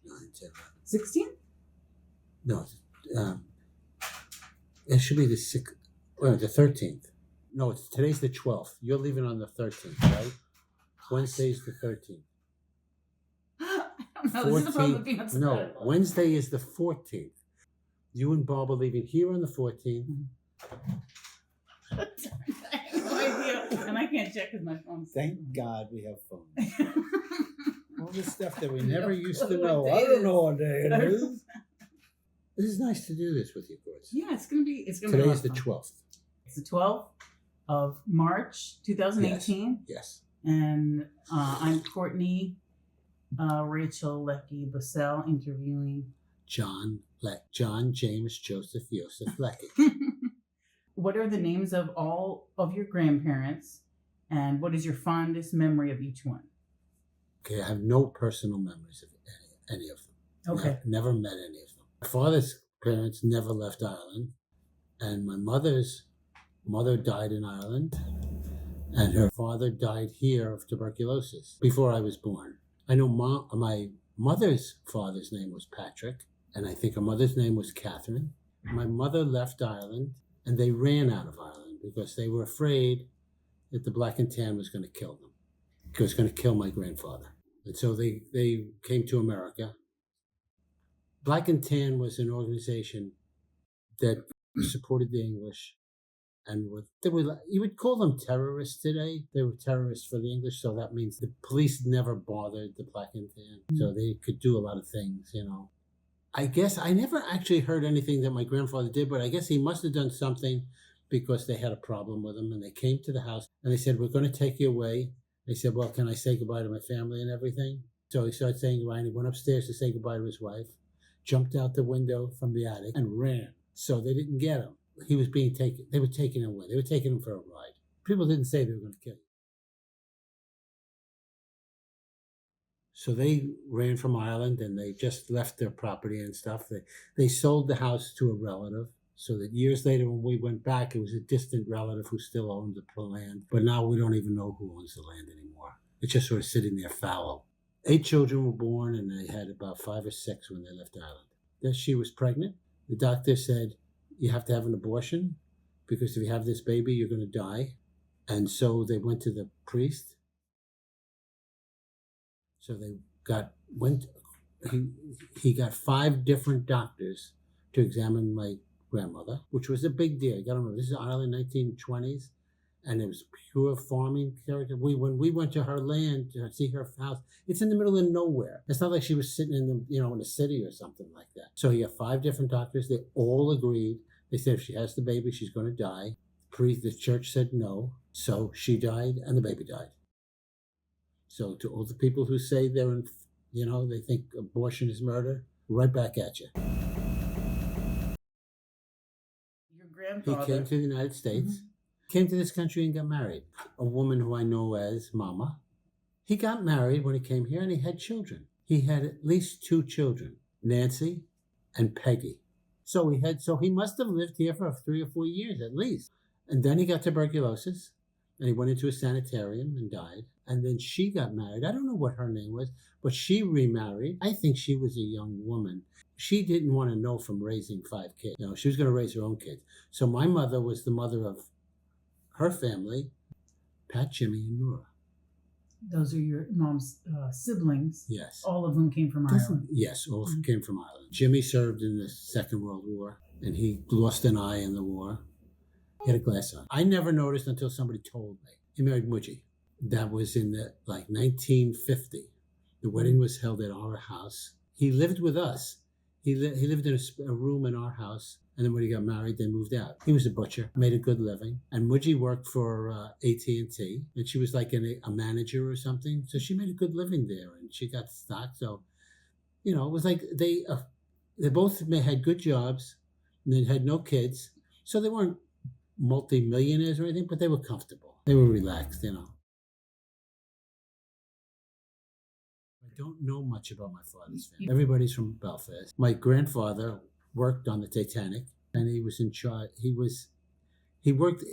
9, 10, 11. 16? No, it should be the 13th. No, today's the 12th. You're leaving on the 13th, right? Wednesday's the 13th. I don't know. This is the problem with being on sabbatical. No, Wednesday is the 14th. You and Bob are leaving here on the 14th. I have no idea. And I can't check because my phone's... Thank God we have phones. All this stuff that we never used to What know. day I it don't is. know what day it is. This is nice to do this with you, Courtney. Yeah, it's gonna be. Today is the 12th. It's the 12th of March, 2018. Yes. And I'm Courtney Rachel Leckey Bussell interviewing John James Joseph Leckey. What are the names of all of your grandparents, and what is your fondest memory of each one? Okay, I have no personal memories of any of them. Okay. Never met any of them. My father's parents never left Ireland, and my mother's mother died in Ireland, and her father died here of tuberculosis before I was born. I know my mother's father's name was Patrick, and I think her mother's name was Catherine. My mother left Ireland, and they ran out of Ireland because they were afraid that the Black and Tan was going to kill them. It was going to kill my grandfather. And so they came to America. Black and Tan was an organization that supported the English, and you would call them terrorists today. They were terrorists for the English, so that means the police never bothered the Black and Tan, so they could do a lot of things, you know. I guess I never actually heard anything that my grandfather did, but I guess he must have done something because they had a problem with him, and they came to the house, and they said, "We're going to take you away." They said, "Well, can I say goodbye to my family and everything?" So he started saying goodbye, and he went upstairs to say goodbye to his wife, jumped out the window from the attic, and ran. So they didn't get him. He was being taken. They were taking him away. They were taking him for a ride. People didn't say they were going to kill him. So they ran from Ireland, and they just left their property and stuff. They sold the house to a relative, so that years later when we went back, it was a distant relative who still owned the land. But now we don't even know who owns the land anymore. It's just sort of sitting there fallow. 8 children were born, and they had about 5 or 6 when they left Ireland. Then she was pregnant. The doctor said, "You have to have an abortion because if you have this baby, you're going to die." And so they went to the priest. So he got 5 different doctors to examine my grandmother, which was a big deal. You got to remember, this is Ireland, 1920s, and it was pure farming character. When we went to her land to see her house, it's in the middle of nowhere. It's not like she was sitting in a city or something like that. So he had 5 different doctors. They all agreed. They said if she has the baby, she's going to die. The church said no. So she died, and the baby died. So to all the people who say they think abortion is murder, right back at you. Your grandfather. He came to the United States, came to this country and got married. A woman who I know as Mama. He got married when he came here, and he had children. He had at least 2 children, Nancy and Peggy. So he must have lived here for 3 or 4 years at least. And then he got tuberculosis, and he went into a sanitarium and died. And then she got married. I don't know what her name was, but she remarried. I think she was a young woman. She didn't want to know from raising 5 kids. She was going to raise her own kids. So my mother was the mother of her family, Pat, Jimmy, and Nora. Those are your mom's siblings. Yes. All of them came from Ireland. Yes, all came from Ireland. Jimmy served in the Second World War, and he lost an eye in the war. He had a glass eye. I never noticed until somebody told me. He married Mudgie. That was in 1950. The wedding was held at our house. He lived with us. He lived in a room in our house, and then when he got married, they moved out. He was a butcher, made a good living, and Mudgie worked for AT&T, and she was like a manager or something. So she made a good living there, and she got stock. So, it was like they both had good jobs, and they had no kids, so they weren't multi-millionaires or anything, but they were comfortable. They were relaxed, I don't know much about my father's family. Everybody's from Belfast. My grandfather worked on the Titanic, and he was in charge. He worked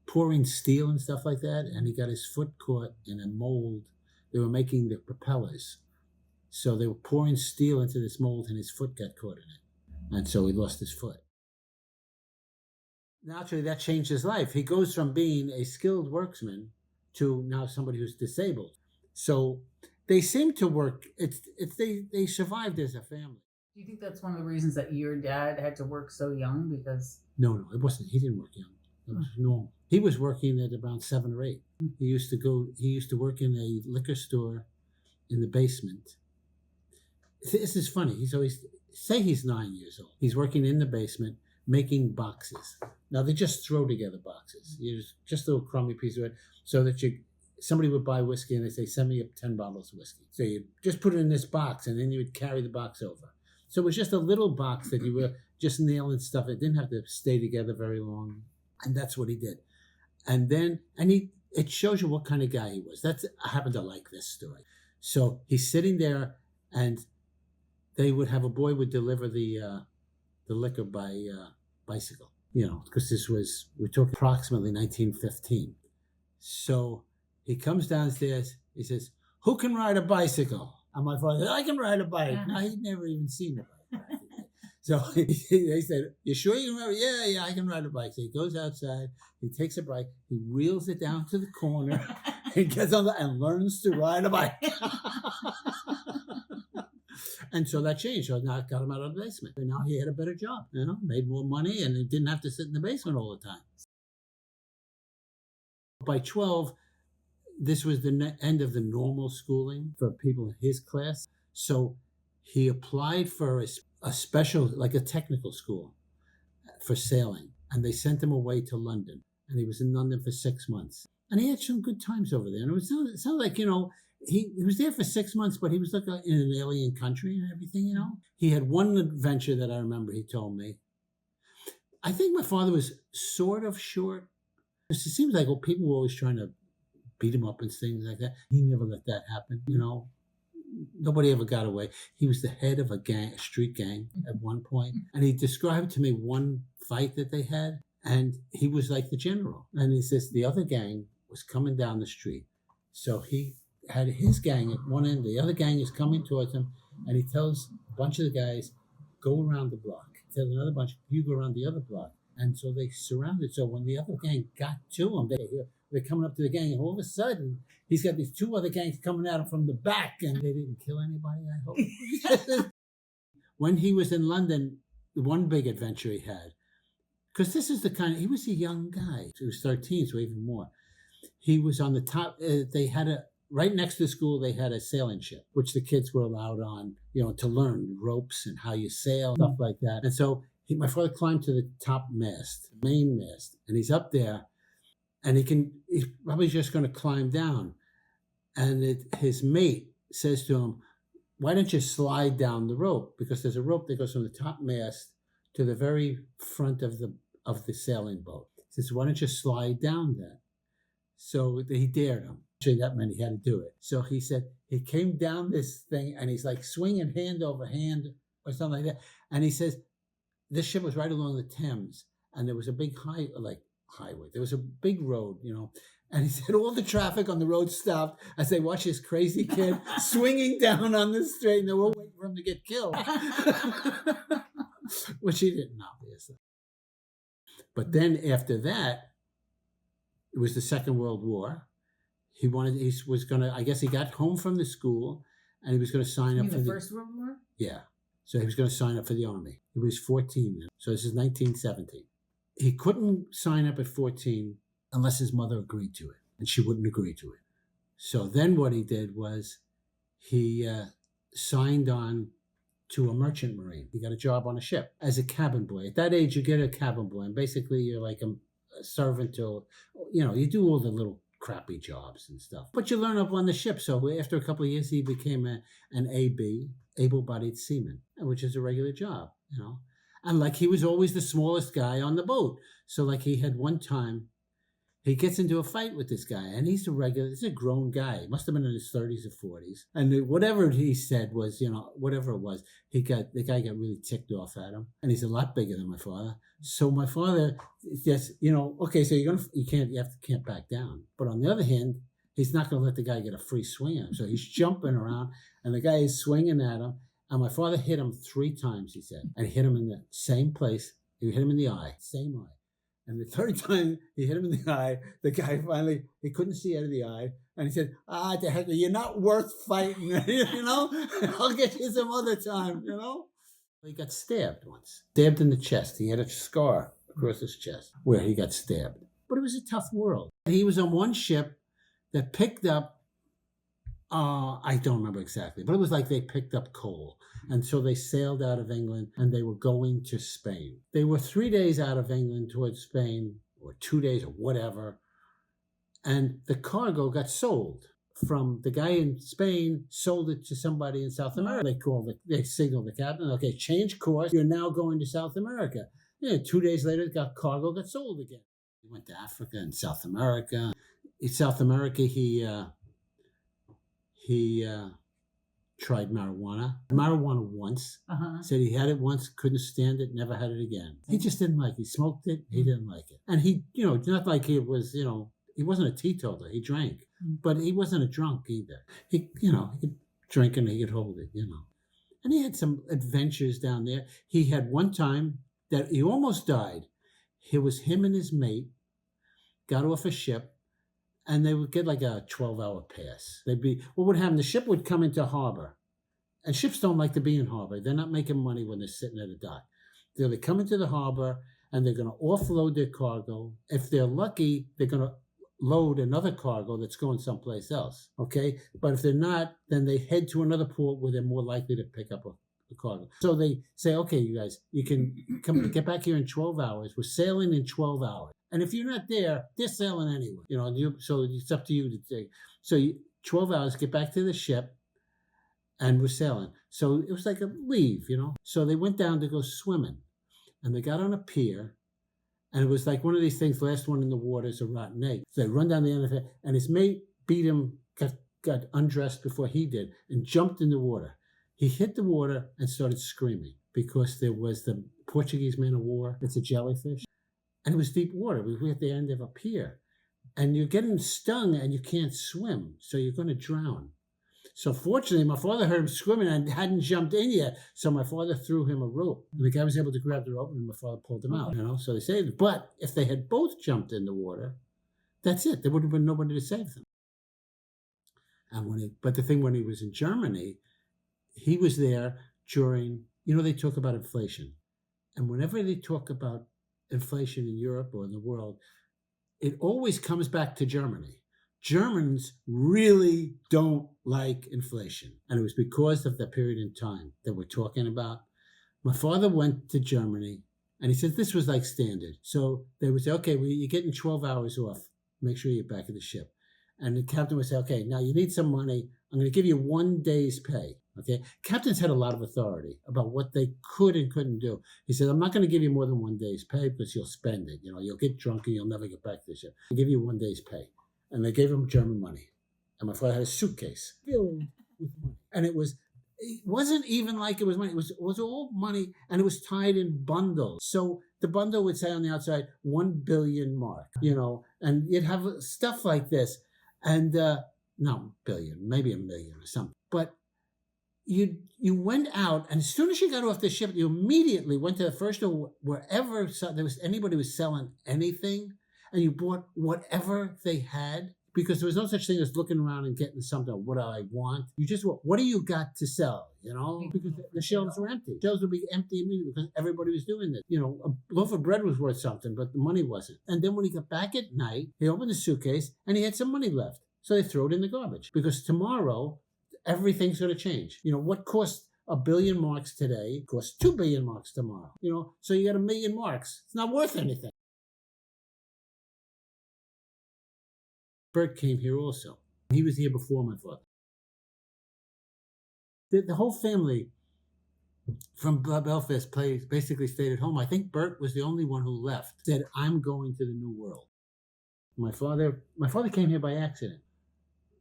pouring steel and stuff like that, and he got his foot caught in a mold. They were making the propellers. So they were pouring steel into this mold and his foot got caught in it. And so he lost his foot. Naturally, that changed his life. He goes from being a skilled worksman to now somebody who's disabled. So they seem to work. They survived as a family. Do you think that's one of the reasons that your dad had to work so young? Because No, it wasn't. He didn't work young. It was normal. He was working at around 7 or 8. He used to work in a liquor store in the basement. This is funny. He's 9 years old. He's working in the basement making boxes. Now they just throw together boxes. Just a little crummy piece of it, so that somebody would buy whiskey and they say, "Send me up 10 bottles of whiskey." So you just put it in this box, and then you would carry the box over. So it was just a little box that you were just nailing stuff. It didn't have to stay together very long, and that's what he did. And it shows you what kind of guy he was. I happen to like this story. So he's sitting there, and they would have a boy would deliver the liquor by bicycle. Because we're talking approximately 1915. So he comes downstairs. He says, "Who can ride a bicycle?" And my father said, "I can ride a bike." Now he'd never even seen a bike. So they said, "You sure you can ride?" Yeah, I can ride a bike. So he goes outside. He takes a bike. He wheels it down to the corner. He gets on and learns to ride a bike. And so that changed. So now I got him out of the basement. And now he had a better job, made more money, and he didn't have to sit in the basement all the time. By 12, this was the end of the normal schooling for people in his class. So he applied for a special, like a technical school for sailing. And they sent him away to London. And he was in London for 6 months. And he had some good times over there. And it sounded like, he was there for 6 months, but he was like in an alien country and everything, He had one adventure that I remember he told me. I think my father was sort of short. It seems like people were always trying to beat him up and things like that. He never let that happen, Nobody ever got away. He was the head of a street gang at one point. And he described to me one fight that they had. And he was like the general. And he says the other gang was coming down the street. So he had his gang at one end. The other gang is coming towards him. And he tells a bunch of the guys, "Go around the block." He tells another bunch, "You go around the other block." And so they surrounded. So when the other gang got to him, they're coming up to the gang. And all of a sudden, he's got these 2 other gangs coming at him from the back. And they didn't kill anybody, I hope. When he was in London, one big adventure he had, because this is he was a young guy. He was 13, so even more. He was on the top. They had right next to the school, they had a sailing ship, which the kids were allowed on, to learn ropes and how you sail, stuff like that. And so my father climbed to the top mast, main mast, and he's up there, and he's probably just going to climb down. And his mate says to him, "Why don't you slide down the rope? Because there's a rope that goes from the top mast to the very front of the sailing boat." He says, "Why don't you slide down that?" So he dared him. Actually, that meant he had to do it. So he said he came down this thing, and he's like swinging hand over hand or something like that. And he says, this ship was right along the Thames, and there was a big highway. There was a big road, And he said all the traffic on the road stopped as they watched this crazy kid swinging down on the straight, and they were waiting for him to get killed, which he didn't, obviously. But then after that, it was the Second World War. He got home from the school, and he was going to sign up for the First World War. Yeah. So he was going to sign up for the Army. He was 14 then. So this is 1917. He couldn't sign up at 14 unless his mother agreed to it, and she wouldn't agree to it. So then what he did was he signed on to a merchant marine. He got a job on a ship as a cabin boy. At that age, you get a cabin boy, and basically you're like a servant till, you do all the little crappy jobs and stuff. But you learn up on the ship. So after a couple of years, he became an AB, able-bodied seaman, which is a regular job, And he was always the smallest guy on the boat. So he had one time, he gets into a fight with this guy, and he's a grown guy. He must have been in his 30s or 40s. And whatever he said was, whatever it was, the guy got really ticked off at him. And he's a lot bigger than my father. So my father just, okay, so you can't back down. But on the other hand, he's not going to let the guy get a free swing at him. So he's jumping around, and the guy is swinging at him. And my father hit him 3 times, he said, and he hit him in the same place. He hit him in the eye, same eye. And the 3rd time he hit him in the eye, the guy finally, he couldn't see out of the eye. And he said, the heck, you're not worth fighting, you know? I'll get you some other time, you know? He got stabbed once, stabbed in the chest. He had a scar across his chest where he got stabbed. But it was a tough world. He was on one ship that picked up, I don't remember exactly, but it was like they picked up coal. And so they sailed out of England and they were going to Spain. They were 3 days out of England towards Spain, or 2 days or whatever. And the cargo got sold from the guy in Spain, sold it to somebody in South America. They signaled the captain, okay, change course. You're now going to South America. 2 days later, the cargo got sold again. He went to Africa and South America. In South America, he tried marijuana once. Said he had it once, couldn't stand it, never had it again. He just didn't like it. He smoked it, he didn't like it. And he, not like he was, he wasn't a teetotaler. He drank, but he wasn't a drunk either. He could drink and he could hold it, And he had some adventures down there. He had one time that he almost died. It was him and his mate got off a ship, and they would get like a 12-hour pass. What would happen? The ship would come into harbor, and ships don't like to be in harbor. They're not making money when they're sitting at a dock. So they come into the harbor, and they're going to offload their cargo. If they're lucky, they're going to load another cargo that's going someplace else, okay? But if they're not, then they head to another port where they're more likely to pick up a cargo. So they say, okay, you guys, you can get back here in 12 hours. We're sailing in 12 hours. And if you're not there, they're sailing anyway. So it's up to you to take. So 12 hours, get back to the ship, and we're sailing. So it was like a leave, So they went down to go swimming, and they got on a pier, and it was like one of these things, last one in the water is a rotten egg. So they run down the end of it, and his mate beat him, got undressed before he did, and jumped in the water. He hit the water and started screaming because there was the Portuguese man of war. It's a jellyfish. And it was deep water. We were at the end of a pier. And you're getting stung and you can't swim, so you're going to drown. So fortunately, my father heard him swimming and hadn't jumped in yet. So my father threw him a rope. And the guy was able to grab the rope, and my father pulled him out. So they saved him. But if they had both jumped in the water, that's it. There would have been nobody to save them. And but the thing, when he was in Germany, he was there during, they talk about inflation. And whenever they talk about inflation in Europe or in the world, it always comes back to Germany. Germans really don't like inflation. And it was because of the period in time that we're talking about. My father went to Germany, and he said this was like standard. So they would say, okay, well, you're getting 12 hours off. Make sure you're back at the ship. And the captain would say, okay, now you need some money. I'm going to give you 1 day's pay. Okay, captains had a lot of authority about what they could and couldn't do. He said, I'm not going to give you more than 1 day's pay because you'll spend it. You'll get drunk and you'll never get back to the ship. I'll give you 1 day's pay. And they gave him German money. And my father had a suitcase filled with money. And it wasn't even like it was money. It was all money, and it was tied in bundles. So the bundle would say on the outside, 1 billion mark, and you'd have stuff like this. And not billion, maybe a million or something. But you went out, and as soon as you got off the ship, you immediately went to the first store wherever anybody was selling anything, and you bought whatever they had, because there was no such thing as looking around and getting something. What do I want? You just, what do you got to sell? Because the shelves were empty. Shelves would be empty immediately because everybody was doing this. A loaf of bread was worth something, but the money wasn't. And then when he got back at night, he opened the suitcase and he had some money left. So they threw it in the garbage, because tomorrow everything's going to change. What cost 1 billion marks today costs 2 billion marks tomorrow. So you got 1 million marks. It's not worth anything. Bert came here also. He was here before my father. The whole family from Belfast basically stayed at home. I think Bert was the only one who left. Said, I'm going to the New World. My father came here by accident.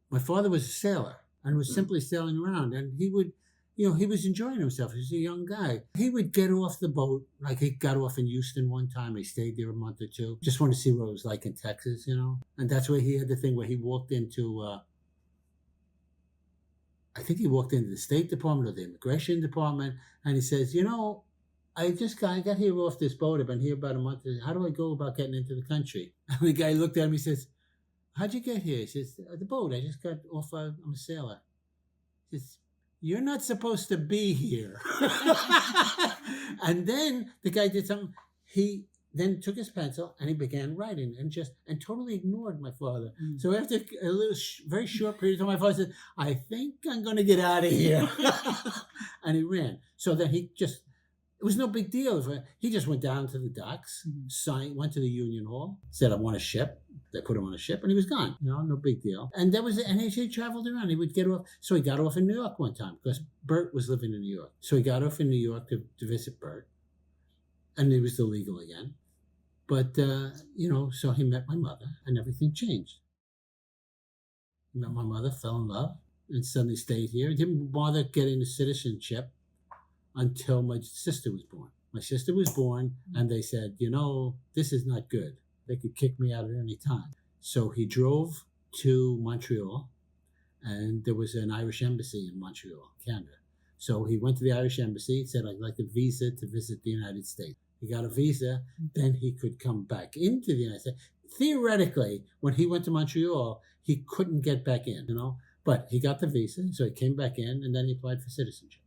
My father was a sailor and was simply sailing around, and he would he was enjoying himself. He was a young guy. He would get off the boat, like he got off in Houston one time. He stayed there a month or two. Just wanted to see what it was like in Texas, And that's where he had the thing where he walked into, I think he walked into the State Department or the Immigration Department, and he says, I got here off this boat. I've been here about a month. How do I go about getting into the country? And the guy looked at him. He says, how'd you get here? He says, the boat. I just got off. I'm a sailor. He says, you're not supposed to be here. And then the guy did something. He then took his pencil and he began writing and totally ignored my father. Mm. So after a little, very short period of time, my father said, I think I'm going to get out of here. And he ran. So then it was no big deal. He just went down to the docks, went to the Union Hall, said, I want a ship. They put him on a ship, and he was gone. No big deal. And he traveled around. He would get off. So he got off in New York one time because Bert was living in New York. So he got off in New York to visit Bert, and he was illegal again. But, so he met my mother, and everything changed. He met my mother, fell in love, and suddenly stayed here. He didn't bother getting the citizenship until my sister was born. My sister was born, and they said, this is not good. They could kick me out at any time. So he drove to Montreal, and there was an Irish embassy in Montreal, Canada. So he went to the Irish embassy and said, I'd like a visa to visit the United States. He got a visa, then he could come back into the United States. Theoretically, when he went to Montreal, he couldn't get back in, but he got the visa, so he came back in, and then he applied for citizenship.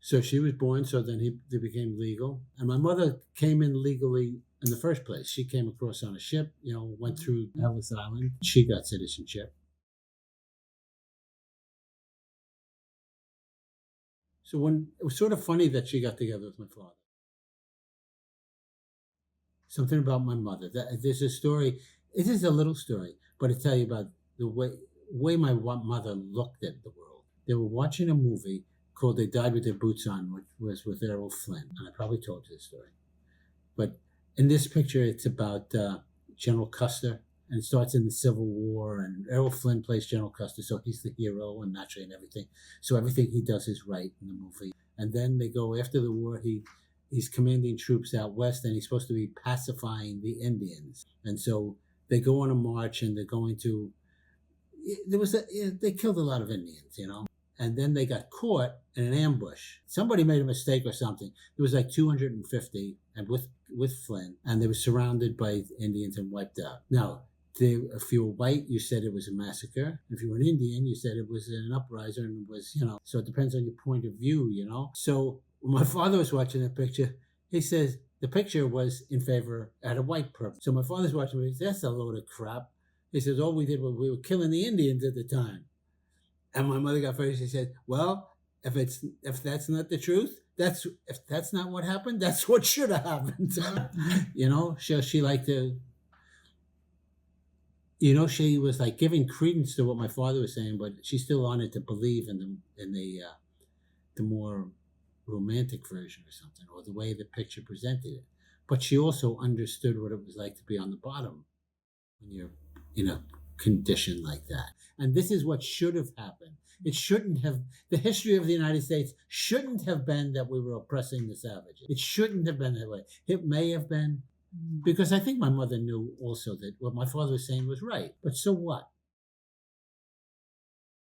So she was born, so then they became legal. And my mother came in legally in the first place. She came across on a ship, went through Ellis Island. She got citizenship. So it was sort of funny that she got together with my father. Something about my mother. There's a story. It is a little story, but I tell you about the way my mother looked at the world. They were watching a movie called They Died with Their Boots On, which was with Errol Flynn. And I probably told you the story. But in this picture, it's about General Custer, and it starts in the Civil War, and Errol Flynn plays General Custer, so he's the hero and naturally and everything. So everything he does is right in the movie. And then they go, after the war, he's commanding troops out west, and he's supposed to be pacifying the Indians. And so they go on a march, and they're going to, they killed a lot of Indians, And then they got caught in an ambush. Somebody made a mistake or something. There was like 250, and with Flynn, and they were surrounded by Indians and wiped out. Now, if you were white, you said it was a massacre. If you were an Indian, you said it was an uprising, and it was, So it depends on your point of view, So when my father was watching the picture, he says the picture was in favor at a white person. So my father's watching it. He says, that's a load of crap. He says, all we did was we were killing the Indians at the time. And my mother got first. She said, well, if that's not the truth, if that's not what happened, that's what should have happened. She liked to, she was like giving credence to what my father was saying, but she still wanted to believe in the more romantic version or something, or the way the picture presented it. But she also understood what it was like to be on the bottom when you're in a condition like that. And this is what should have happened. It shouldn't have, the history of the United States shouldn't have been that we were oppressing the savages. It shouldn't have been that way. It may have been, because I think my mother knew also that what my father was saying was right. But so what?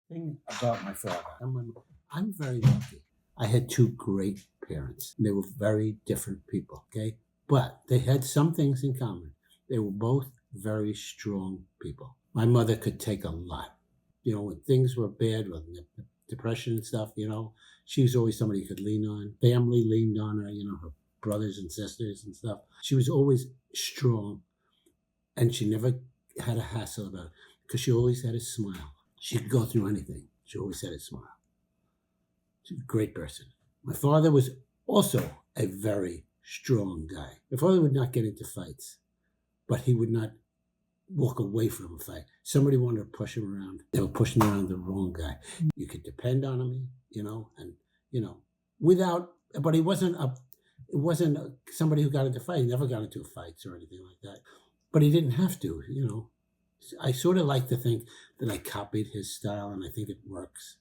Thing about my father, I'm very lucky. I had two great parents. They were very different people, okay? But they had some things in common. They were both very strong people. My mother could take a lot. When things were bad, with depression and stuff, she was always somebody you could lean on. Family leaned on her, her brothers and sisters and stuff. She was always strong, and she never had a hassle about it because she always had a smile. She could go through anything. She always had a smile. She's a great person. My father was also a very strong guy. My father would not get into fights, but he would not walk away from a fight. Somebody wanted to push him around. They were pushing around the wrong guy. You could depend on him, but he wasn't somebody who got into fight. He never got into fights or anything like that. But he didn't have to, I sort of like to think that I copied his style, and I think it works,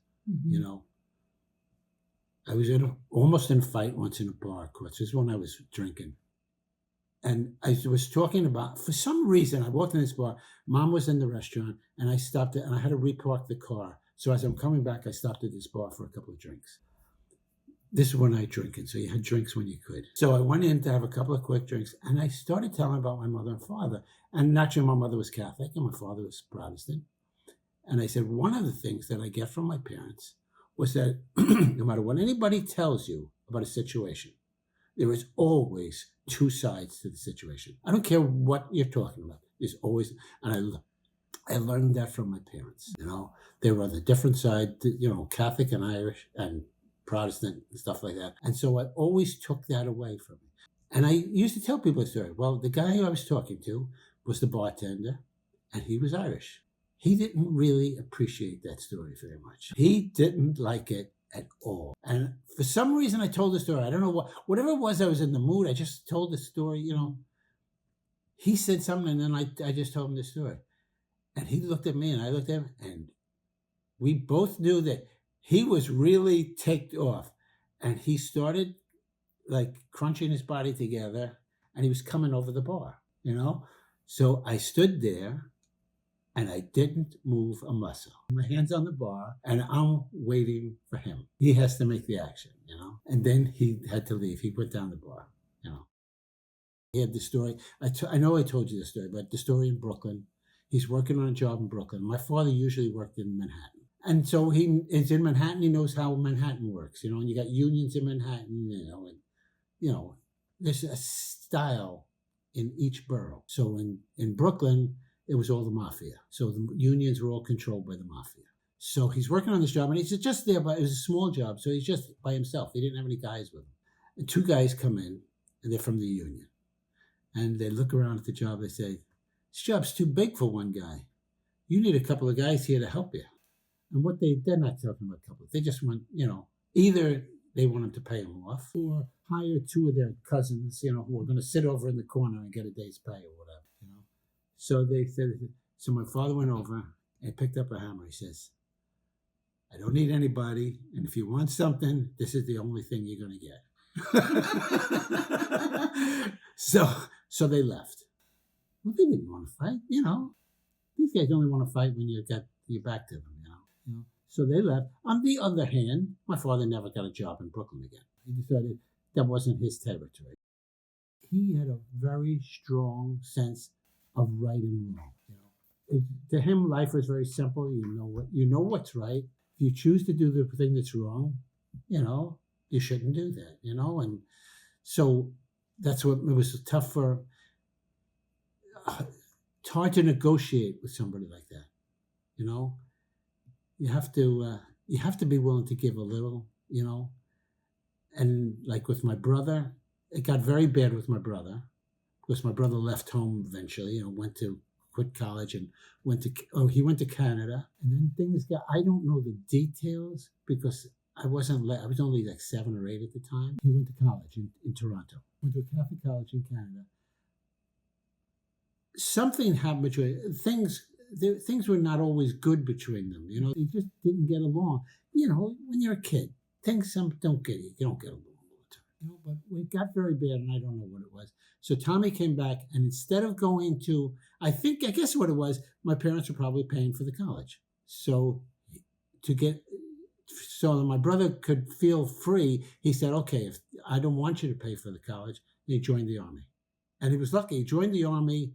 I was almost in a fight once in a bar, of course. This is when I was drinking. And I was talking about, for some reason, I walked in this bar. Mom was in the restaurant, and I stopped it, and I had to repark the car. So as I'm coming back, I stopped at this bar for a couple of drinks. This is one night drinking, so you had drinks when you could. So I went in to have a couple of quick drinks, and I started telling about my mother and father. And naturally, my mother was Catholic, and my father was Protestant. And I said, one of the things that I get from my parents was that no matter what anybody tells you about a situation, there is always two sides to the situation. I don't care what you're talking about. There's always, and I learned that from my parents. They were on the different side, Catholic and Irish and Protestant and stuff like that. And so I always took that away from me. And I used to tell people the story. Well, the guy who I was talking to was the bartender, and he was Irish. He didn't really appreciate that story very much. He didn't like it at all. And for some reason, I told the story. I don't know whatever it was, I was in the mood. I just told the story, He said something, and then I just told him the story. And he looked at me, and I looked at him, and we both knew that he was really ticked off. And he started, crunching his body together, and he was coming over the bar, So I stood there, and I didn't move a muscle. My hand's on the bar, and I'm waiting for him. He has to make the action, And then he had to leave. He went down the bar, He had the story. I know I told you the story, but the story in Brooklyn. He's working on a job in Brooklyn. My father usually worked in Manhattan. And so he is in Manhattan. He knows how Manhattan works, and you got unions in Manhattan, and, there's a style in each borough. So in Brooklyn, it was all the mafia. So the unions were all controlled by the mafia. So he's working on this job, and he's just there, but it was a small job. So he's just by himself. He didn't have any guys with him. And two guys come in, and they're from the union. And they look around at the job. They say, this job's too big for one guy. You need a couple of guys here to help you. And they're not talking about a couple. They just want, either they want him to pay him off or hire two of their cousins, who are going to sit over in the corner and get a day's pay or whatever, So they said, so my father went over and picked up a hammer. He says, I don't need anybody. And if you want something, this is the only thing you're going to get. So they left. Well, they didn't want to fight, These guys only want to fight when you got your back to them, So they left. On the other hand, my father never got a job in Brooklyn again. He decided that wasn't his territory. He had a very strong sense of right and wrong. To him, life was very simple. You know what's right. If you choose to do the thing that's wrong, you shouldn't do that. And so that's what it was tough for. It's hard to negotiate with somebody like that. You have to be willing to give a little. And like with my brother, it got very bad with my brother. Because my brother left home eventually, went to quit college and he went to Canada. And then things I don't know the details because I was only like 7 or 8 at the time. He went to college in Toronto, went to a Catholic college in Canada. Something happened between things were not always good between them. They just didn't get along. When you're a kid, things don't get you. You don't get along all the time. But it got very bad, and I don't know what it was. So Tommy came back, and instead of going to, I guess what it was, my parents were probably paying for the college. So so that my brother could feel free, he said, okay, if I don't want you to pay for the college, he joined the army. And he was lucky. He joined the army,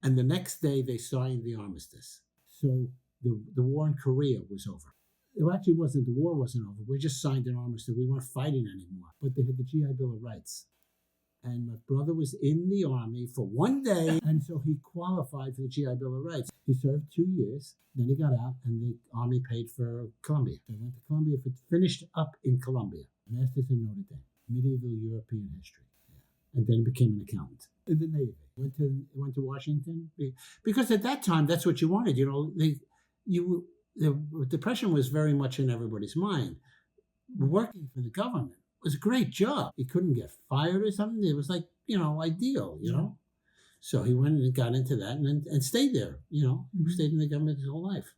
and the next day they signed the armistice. So the war in Korea was over. It actually wasn't, the war wasn't over. We just signed an armistice. We weren't fighting anymore. But they had the GI Bill of Rights. And my brother was in the army for 1 day, and so he qualified for the GI Bill of Rights. He served 2 years, then he got out, and the army paid for Columbia. So he went to Columbia, finished up in Columbia, master's in Notre Dame, medieval European history. Yeah. And then became an accountant in the Navy. Went to Washington, because at that time, that's what you wanted. The Depression was very much in everybody's mind. Working for the government was a great job. He couldn't get fired or something. It was like, ideal, So he went and got into that and stayed there, He stayed in the government his whole life.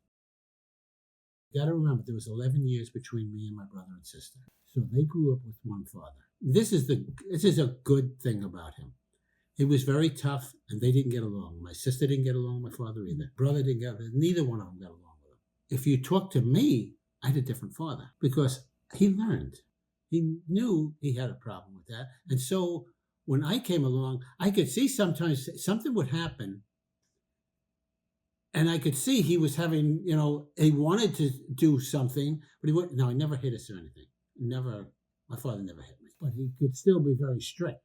You got to remember, there was 11 years between me and my brother and sister. So they grew up with one father. This is a good thing about him. He was very tough, and they didn't get along. My sister didn't get along with my father either. Brother didn't get along. Neither one of them got along with him. If you talk to me, I had a different father because he learned. He knew he had a problem with that. And so when I came along, I could see sometimes something would happen, and I could see he was having, he wanted to do something, but he wouldn't. No, he never hit us or anything. My father never hit me. But he could still be very strict.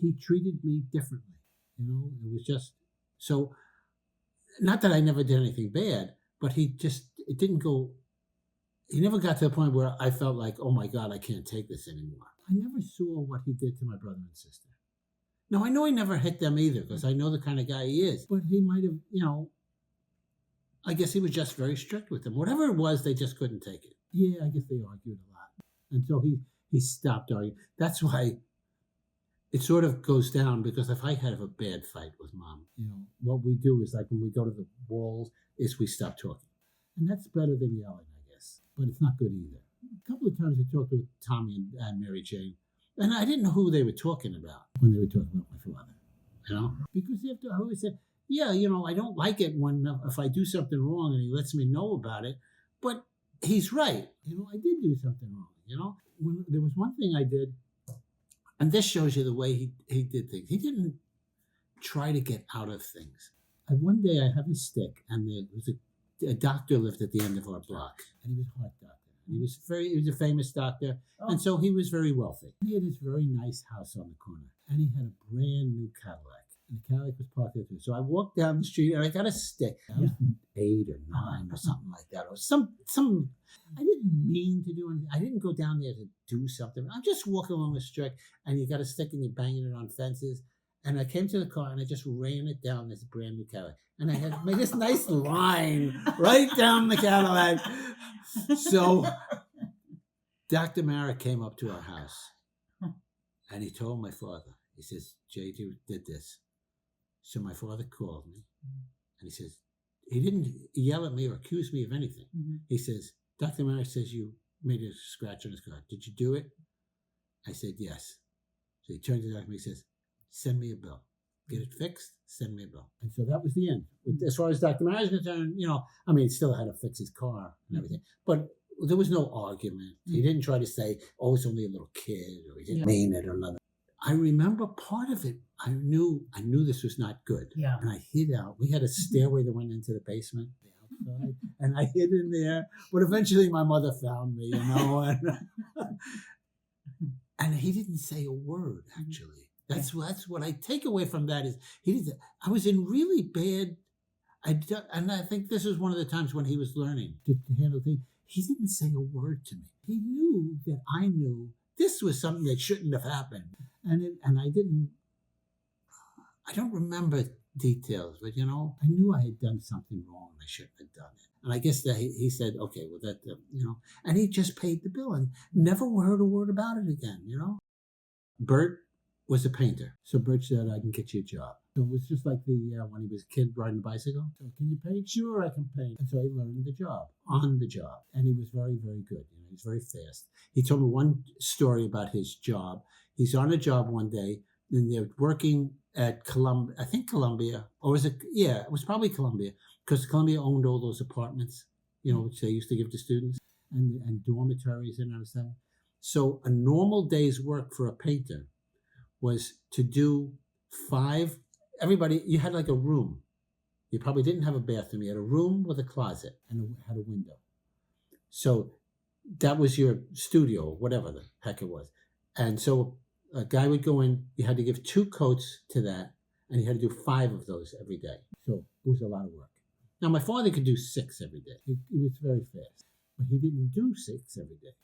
He treated me differently. It was just so, not that I never did anything bad, but he never got to the point where I felt like, oh my God, I can't take this anymore. I never saw what he did to my brother and sister. No, I know he never hit them either because I know the kind of guy he is, but he might have, I guess he was just very strict with them. Whatever it was, they just couldn't take it. Yeah, I guess they argued a lot until he stopped arguing. That's why it sort of goes down, because if I have a bad fight with Mom, what we do is, like when we go to the walls, is we stop talking. And that's better than yelling, I guess. But it's not good either. A couple of times I talked with Tommy and Mary Jane, and I didn't know who they were talking about when they were talking about my father, Because I always said, yeah, I don't like it if I do something wrong and he lets me know about it, but he's right. I did do something wrong, When there was one thing I did, and this shows you the way he did things. He didn't try to get out of things. One day I have a stick, and there was a doctor lived at the end of our block, and he was a heart doctor. He was a famous doctor, and so he was very wealthy. He had this very nice house on the corner, and he had a brand new Cadillac, and the Cadillac was parked there too. So I walked down the street, and I got a stick. I was 8 or 9 or something like that, or some. I didn't mean to do anything. I didn't go down there to do something. I'm just walking along the street, and you got a stick, and you're banging it on fences. And I came to the car, and I just ran it down this brand new Cadillac. And I had made this nice line right down the Cadillac. So Dr. Mara came up to our house, and he told my father, he says, J.D. did this. So my father called me, and he says, he didn't yell at me or accuse me of anything. Mm-hmm. He says, Dr. Mara says you made a scratch on his car. Did you do it? I said, yes. So he turned to Dr. Mara and says, send me a bill. Get it fixed, send me a bill. And so that was the end. As far as Dr. Mara is concerned, he still had to fix his car and everything. But there was no argument. He didn't try to say, oh, it's only a little kid, or he didn't mean it, or nothing. I remember part of it. I knew this was not good. Yeah. And I hid out. We had a stairway that went into the basement, the outside, and I hid in there. But eventually my mother found me, and he didn't say a word, actually. That's what I take away from that is I was in really bad, and I think this was one of the times when he was learning to handle things. He didn't say a word to me. He knew that I knew this was something that shouldn't have happened. And I don't remember details, but, I knew I had done something wrong and I shouldn't have done it. And I guess that he said, okay, well, that, and he just paid the bill and never heard a word about it again, Bert was a painter. So Bert said, I can get you a job. So it was just like when he was a kid riding a bicycle. So can you paint? Sure, I can paint. And so he learned the job, on the job. And he was very, very good. He's very fast. He told me one story about his job. He's on a job one day, and they're working at Columbia, I think Columbia, or was it? Yeah, it was probably Columbia, because Columbia owned all those apartments, which they used to give to students, and dormitories and everything. So a normal day's work for a painter was to do 5. Everybody, you had like a room. You probably didn't have a bathroom. You had a room with a closet and had a window. So that was your studio, whatever the heck it was. And so a guy would go in, you had to give 2 coats to that, and you had to do 5 of those every day. So it was a lot of work. Now, my father could do 6 every day. He was very fast, but he didn't do 6 every day.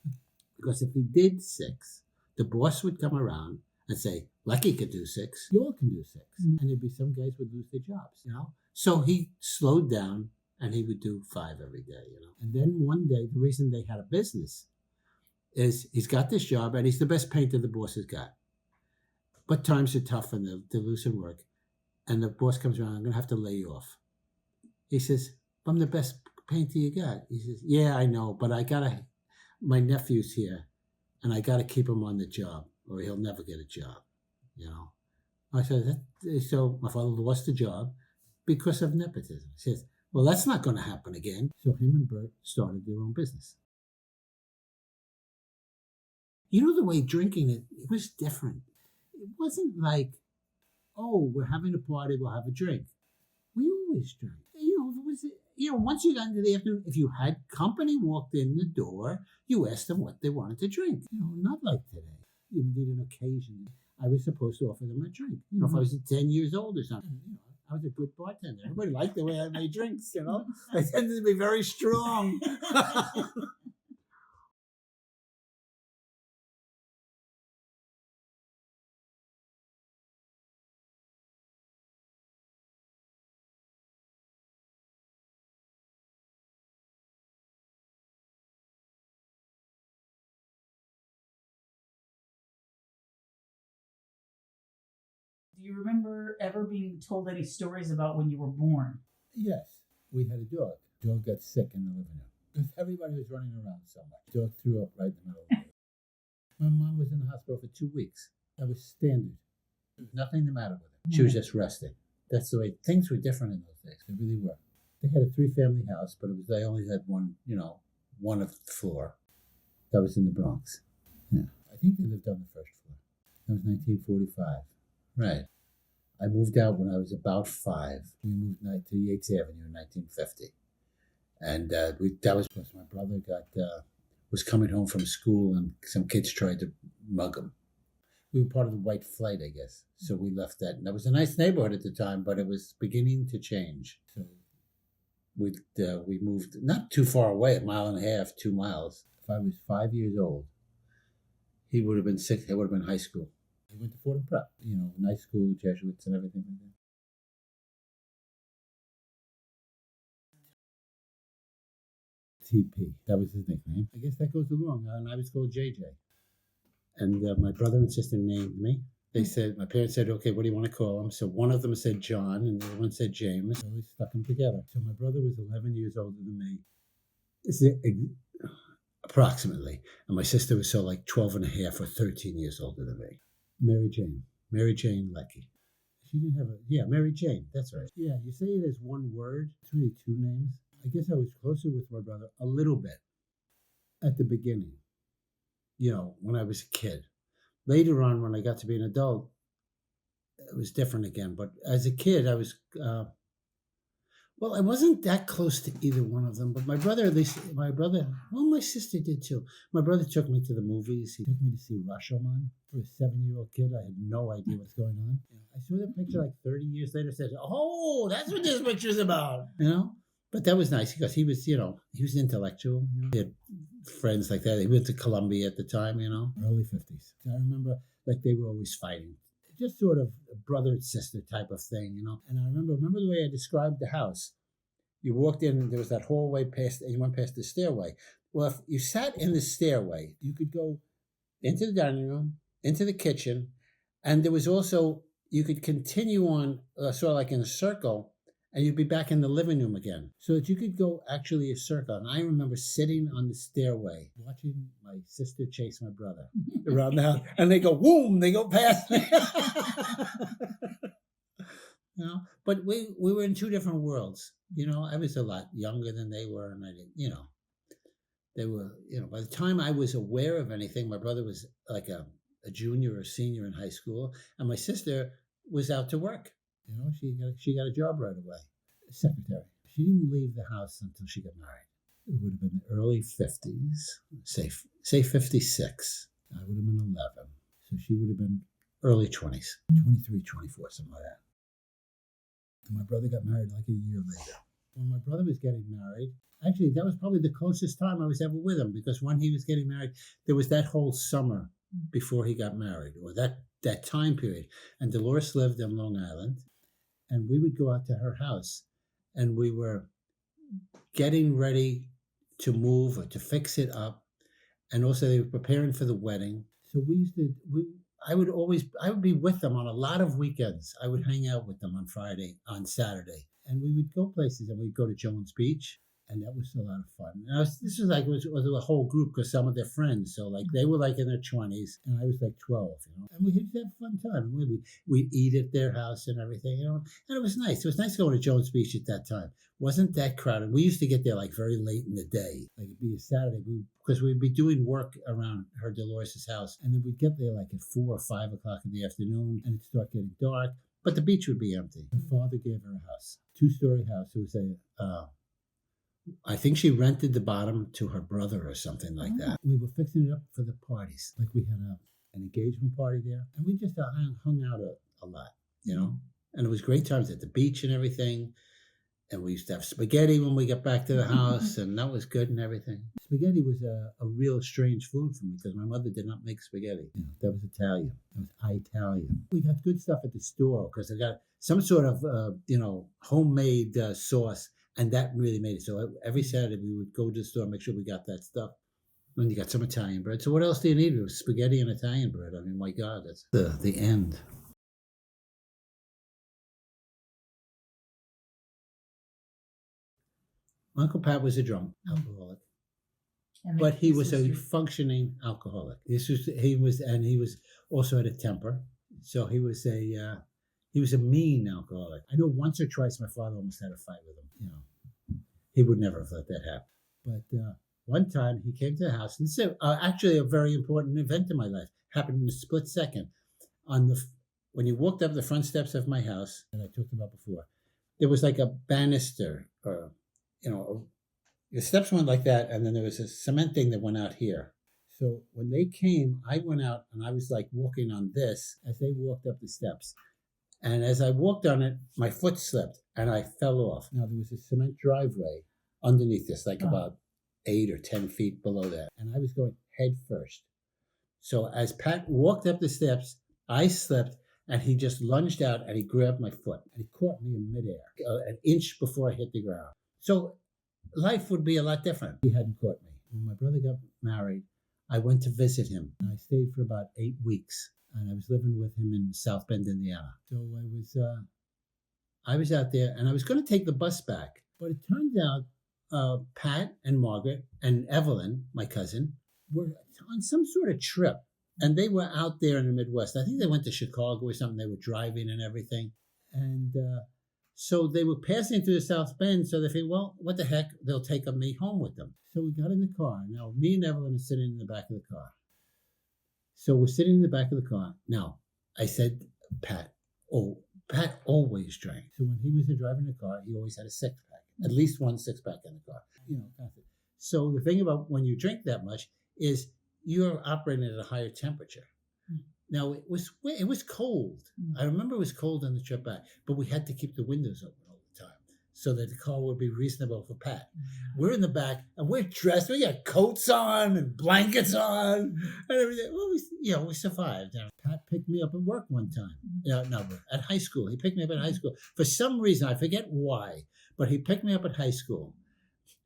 Because if he did 6, the boss would come around and say, Leckey could do 6, you all can do 6. Mm-hmm. And there'd be some guys would lose their jobs, So he slowed down, and he would do 5 every day, And then one day, the reason they had a business is he's got this job, and he's the best painter the boss has got. But times are tough, and they're losing work. And the boss comes around, I'm going to have to lay you off. He says, I'm the best paint do you got? He says, yeah, I know, but my nephew's here, and I got to keep him on the job, or he'll never get a job, you know. I said, so my father lost the job because of nepotism. He says, well, that's not going to happen again. So him and Bert started their own business. You know, the way drinking it was different. It wasn't like, oh, we're having a party, we'll have a drink. We always drank. Once you got into the afternoon, if you had company walked in the door, you asked them what they wanted to drink. Not like today. You need an occasion. I was supposed to offer them a drink. If I was 10 years old or something, I was a good bartender. Everybody liked the way I made drinks, I tended to be very strong. Do you remember ever being told any stories about when you were born? Yes, we had a dog. Dog got sick in the living room because everybody was running around so much. Dog threw up right in the middle of the room. My mom was in the hospital for 2 weeks. That was standard. There was nothing the matter with her. She was just resting. That's the way things were different in those days. They really were. They had a 3-family house, but they only had one of the floor. That was in the Bronx. Yeah, I think they lived on the first floor. That was 1945. Right. I moved out when I was about 5. We moved to Yates Avenue in 1950. And that was because my brother was coming home from school and some kids tried to mug him. We were part of the white flight, I guess. So we left that. And that was a nice neighborhood at the time, but it was beginning to change. So we moved not too far away, 1.5 miles, 2 miles. If I was 5 years old, he would have been 6. It would have been high school. He went to Fordham Prep, nice school, Jesuits and everything like that. TP, that was his nickname. I guess that goes along. And I was called JJ. And my brother and sister named me. My parents said, okay, what do you want to call him? So one of them said John, and the other one said James. So we stuck them together. So my brother was 11 years older than me. Approximately. And my sister was 12 and a half or 13 years older than me. Mary Jane Leckey. She didn't have Mary Jane, that's right. Yeah, you say it as one word, it's really 2 names. I guess I was closer with my brother a little bit at the beginning, when I was a kid. Later on, when I got to be an adult, it was different again. But as a kid, I was, I wasn't that close to either one of them. But my sister did too. My brother took me to the movies. He took me to see Rashomon. For a 7-year-old kid, I had no idea what's going on. I saw the picture 30 years later, said, oh, that's what this picture's about, But that was nice because he was, he was intellectual. He had friends like that. He went to Columbia at the time, early 50s. I remember they were always fighting. Just sort of a brother and sister type of thing, And I remember the way I described the house. You walked in, there was that hallway and you went past the stairway. Well, if you sat in the stairway, you could go into the dining room, into the kitchen, and there was also, you could continue on sort of in a circle, and you'd be back in the living room again. So that you could go actually a circle. And I remember sitting on the stairway, watching my sister chase my brother around the house, and they go, boom, they go past me. But we were in 2 different worlds. I was a lot younger than they were, and I didn't, they were, by the time I was aware of anything, my brother was like a junior or senior in high school, and my sister was out to work. She got a job right away, secretary. She didn't leave the house until she got married. It would have been the early 50s, say 56. I would have been 11, so she would have been early 20s, 23, 24, something like that. And my brother got married a year later. When my brother was getting married, actually, that was probably the closest time I was ever with him, because when he was getting married, there was that whole summer before he got married, or that time period. And Dolores lived on Long Island, and we would go out to her house, and we were getting ready to move or to fix it up. And also they were preparing for the wedding. So I would be with them on a lot of weekends. I would hang out with them on Saturday, and we would go places, and we'd go to Jones Beach, And that was a lot of fun. And this was like, it was a whole group because some of their friends. So like they were like in their 20s and I was like 12, and we had to have a fun time. We'd eat at their house and everything, and it was nice. It was nice going to Jones Beach at that time. Wasn't that crowded. We used to get there like very late in the day. Like it'd be a Saturday because we'd be doing work around her Dolores' house. And then we'd get there like at 4 or 5 o'clock in the afternoon and it'd start getting dark. But the beach would be empty. Her father gave her a house, 2-story house. It was I think she rented the bottom to her brother or something like that. We were fixing it up for the parties. Like we had an engagement party there. And we just hung out a lot, And it was great times at the beach and everything. And we used to have spaghetti when we got back to the house, and that was good and everything. Spaghetti was a real strange food for me because my mother did not make spaghetti. That was Italian. That was Italian. We got good stuff at the store because they got some sort of, homemade sauce, and that really made it. So every Saturday we would go to the store and make sure we got that stuff. And you got some Italian bread. So what else do you need? It was spaghetti and Italian bread. I mean, my God, that's the end. Uncle Pat was a drunk alcoholic, but he was a functioning alcoholic. He was also had a temper, so he was a mean alcoholic. I know once or twice my father almost had a fight with him. He would never have let that happen. But one time he came to the house, and this is actually a very important event in my life. Happened in a split second. When you walked up the front steps of my house, that I talked about before, there was like a banister or the steps went like that, and then there was a cement thing that went out here. So when they came, I went out and I was like walking on this as they walked up the steps. And as I walked on it, my foot slipped and I fell off. Now there was a cement driveway underneath this, like about 8 or 10 feet below that. And I was going head first. So as Pat walked up the steps, I slipped and he just lunged out and he grabbed my foot and he caught me in midair, an inch before I hit the ground. So life would be a lot different. He hadn't caught me. When my brother got married, I went to visit him. And I stayed for about 8 weeks. And I was living with him in South Bend, Indiana. So I was out there and I was going to take the bus back. But it turned out Pat and Margaret and Evelyn, my cousin, were on some sort of trip. And they were out there in the Midwest. I think they went to Chicago or something. They were driving and everything. And so they were passing through the South Bend, so they figured, well, what the heck, they'll take me home with them. So we got in the car. Now, me and Evelyn are sitting in the back of the car. So we're sitting in the back of the car. Now, I said, Pat always drank. So when he was driving the car, he always had a six-pack, at least one six-pack in the car. So the thing about when you drink that much is you're operating at a higher temperature. Now, it was cold. I remember it was cold on the trip back, but we had to keep the windows open all the time so that the car would be reasonable for Pat. We're in the back, and we're dressed. We got coats on and blankets on and everything. Well, we survived. Pat picked me up at work one time. At high school. He picked me up at high school. For some reason, I forget why, but he picked me up at high school.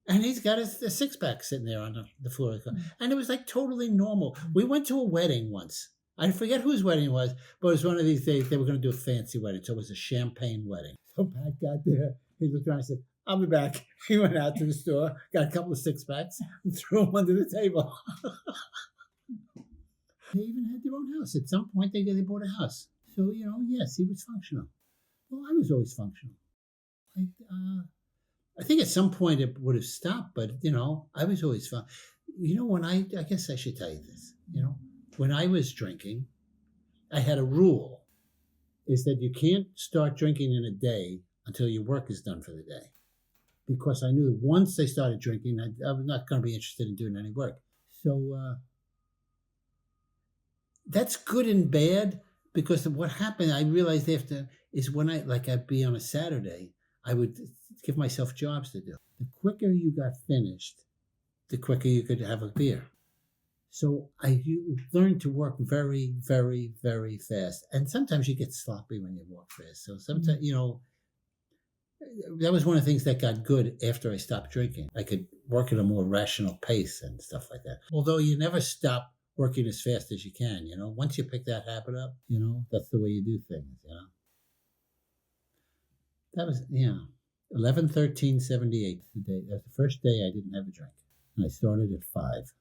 And he's got a six-pack sitting there on the floor of the car. And it was like totally normal. We went to a wedding once. I forget whose wedding it was, but it was one of these days they were going to do a fancy wedding. So it was a champagne wedding. So Pat got there. He looked around and said, I'll be back. He went out to the store, got a couple of six-packs, and threw them under the table. They even had their own house. At some point, they bought a house. So, yes, he was functional. Well, I was always functional. I think at some point it would have stopped, but, I was always fun. When I guess I should tell you this, when I was drinking, I had a rule, is that you can't start drinking in a day until your work is done for the day. Because I knew that once I started drinking, I was not going to be interested in doing any work. So that's good and bad, because what happened, I realized after, is when I'd be on a Saturday, I would give myself jobs to do. The quicker you got finished, the quicker you could have a beer. So you learn to work very, very, very fast. And sometimes you get sloppy when you walk fast. So sometimes, that was one of the things that got good after I stopped drinking. I could work at a more rational pace and stuff like that. Although you never stop working as fast as you can, Once you pick that habit up, that's the way you do things, That was, 11/13/78. The day. That's the first day I didn't have a drink. And I started at 5.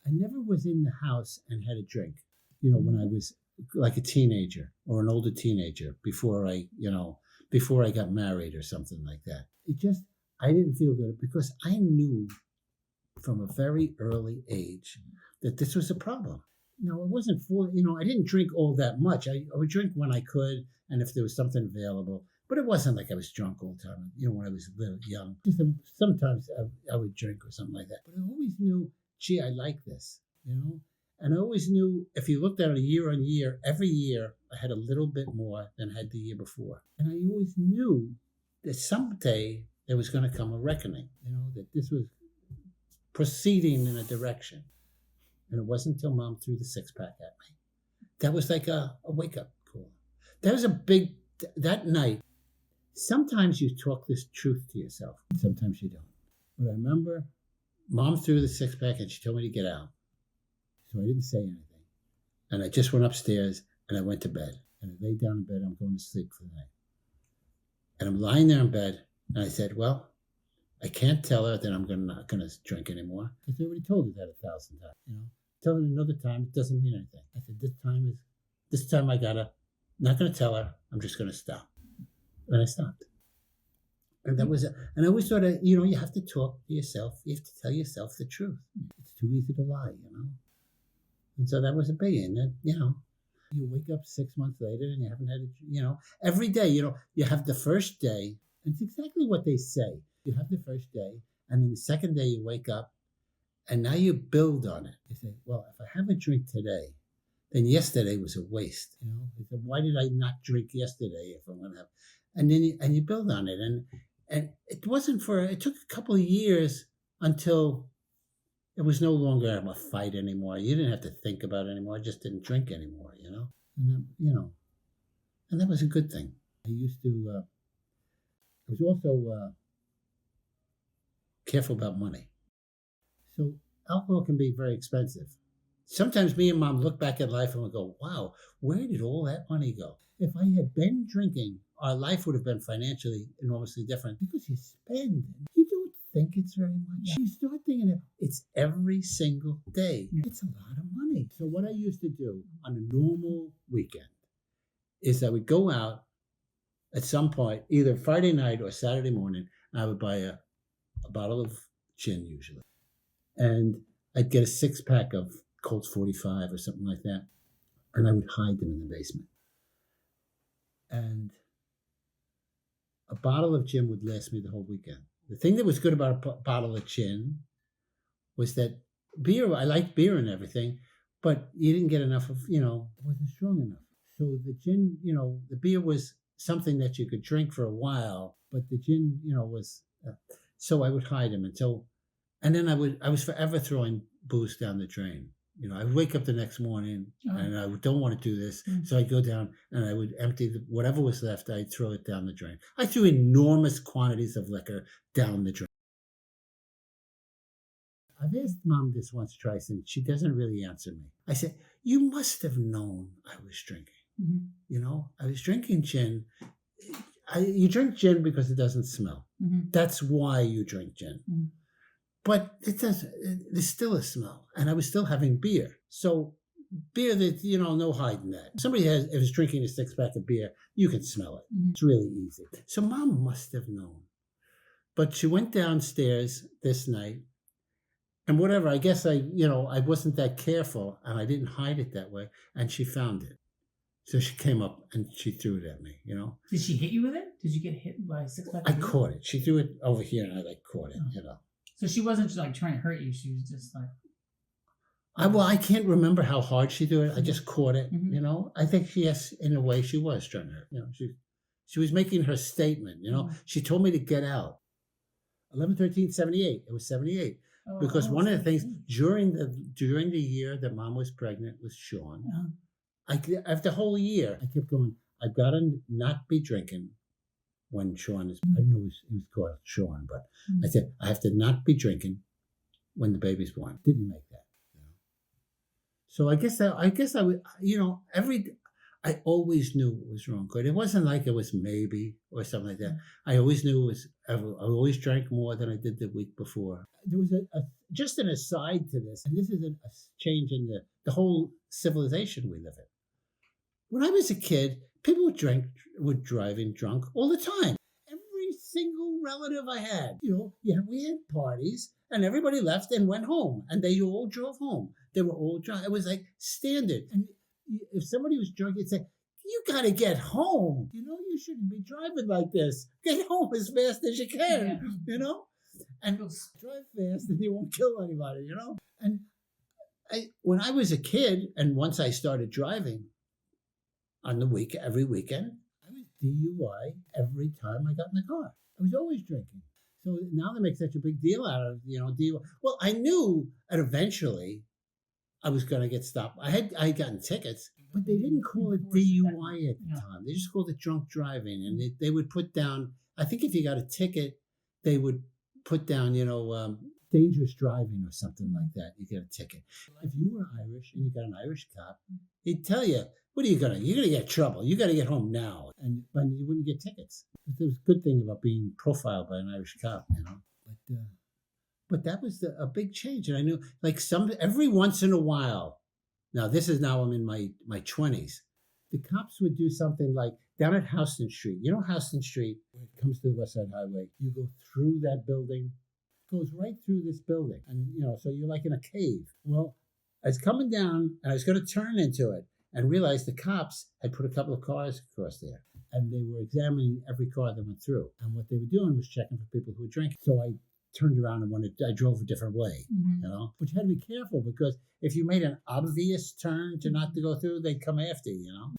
I never was in the house and had a drink, when I was like a teenager or an older teenager before I got married or something like that. I didn't feel good because I knew from a very early age that this was a problem. It wasn't I didn't drink all that much. I would drink when I could and if there was something available, but it wasn't like I was drunk all the time, when I was a little young. Sometimes I would drink or something like that, but I always knew, gee, I like this, and I always knew if you looked at it year on year, every year I had a little bit more than I had the year before. And I always knew that someday there was going to come a reckoning, that this was proceeding in a direction. And it wasn't until Mom threw the 6-pack at me. That was like a wake-up call. That night, sometimes you talk this truth to yourself, and sometimes you don't. But I remember Mom threw the 6-pack and she told me to get out. So I didn't say anything. And I just went upstairs and I went to bed. And I lay down in bed, I'm going to sleep for the night. And I'm lying there in bed and I said, well, I can't tell her that I'm not going to drink anymore because I already told her that 1,000 times. Tell her another time, it doesn't mean anything. I said, this time I not going to tell her, I'm just going to stop. And I stopped. And that was it. And I always thought, you have to talk to yourself. You have to tell yourself the truth. It's too easy to lie, And so that was a biggie. And then, you wake up 6 months later and you haven't had every day, you have the first day. And it's exactly what they say. You have the first day. And then the second day you wake up and now you build on it. You say, well, if I have a drink today, then yesterday was a waste. You say, why did I not drink yesterday if I'm going to have? And then you build on it. And it took a couple of years until it was no longer a fight anymore. You didn't have to think about it anymore. I just didn't drink anymore, And then, and that was a good thing. I was also careful about money. So alcohol can be very expensive. Sometimes me and Mom look back at life and we go, wow, where did all that money go? If I had been drinking, our life would have been financially enormously different because you spend. You don't think it's very much. Yeah. You start thinking it's every single day. Yeah. It's a lot of money. So what I used to do on a normal weekend is I would go out at some point, either Friday night or Saturday morning, and I would buy a bottle of gin usually. And I'd get a 6-pack of Colts 45 or something like that. And I would hide them in the basement. And a bottle of gin would last me the whole weekend. The thing that was good about a bottle of gin was that I liked beer and everything, but you didn't get enough of, it wasn't strong enough. So the gin, the beer was something that you could drink for a while, but the gin, was, so I would hide them. And then I was forever throwing booze down the drain. I would wake up the next morning and I don't want to do this. Mm-hmm. So I'd go down and I would empty whatever was left. I'd throw it down the drain. I threw enormous quantities of liquor down the drain. I've asked Mom this once, twice, and she doesn't really answer me. I said, you must have known I was drinking. Mm-hmm. I was drinking gin. You drink gin because it doesn't smell. Mm-hmm. That's why you drink gin. Mm-hmm. But there's still a smell. And I was still having beer. So beer that, no hiding that. Somebody is drinking a 6-pack of beer, you can smell it. Mm-hmm. It's really easy. So Mom must have known. But she went downstairs this night. And whatever, I guess I wasn't that careful and I didn't hide it that way. And she found it. So she came up and she threw it at me, Did she hit you with it? Did you get hit by a 6-pack? I caught it. She threw it over here and I caught it, So she wasn't trying to hurt you. She was just like. I can't remember how hard she threw it. I just caught it. Mm-hmm. I think in a way she was trying to hurt. She was making her statement. Mm-hmm. She told me to get out. 11/13/78. It was 78 because one of the things during the year that Mom was pregnant with Sean, after the whole year I kept going. I've got to not be drinking. When Sean is, I don't know he was called Sean, but I said, I have to not be drinking when the baby's born. Didn't make that. So I guess I would, I always knew it was wrong. It wasn't like it was maybe or something like that. I always knew it was. I always drank more than I did the week before. There was just an aside to this, and this is a change in the whole civilization we live in. When I was a kid, people were driving drunk all the time. Every single relative I had, we had parties, and everybody left and went home, and they all drove home. They were all drunk. It was like standard. And if somebody was drunk, you'd say, "You got to get home. You shouldn't be driving like this. Get home as fast as you can." And drive fast, and you won't kill anybody. And when I was a kid, and once I started driving on every weekend, I was DUI every time I got in the car. I was always drinking. So now they make such a big deal out of DUI. Well, I knew that eventually I was going to get stopped. I had gotten tickets, but they didn't call it DUI at the time. They just called it drunk driving, and they would put down. I think if you got a ticket, they would put down, dangerous driving or something like that. You get a ticket. If you were Irish and you got an Irish cop, he'd tell you, "What are you gonna? You're gonna get trouble. You got to get home now," and you wouldn't get tickets. There was a good thing about being profiled by an Irish cop, But that was a big change, and I knew, like, every once in a while. Now I'm in my 20s. The cops would do something like down at Houston Street. Houston Street, when it comes to the West Side Highway, you go through that building, goes right through this building, and so you're like in a cave. Well, I was coming down, and I was going to turn into it, and realized the cops had put a couple of cars across there, and they were examining every car that went through. And what they were doing was checking for people who were drinking. So I turned around and I drove a different way, But you had to be careful, because if you made an obvious turn to not to go through, they'd come after you,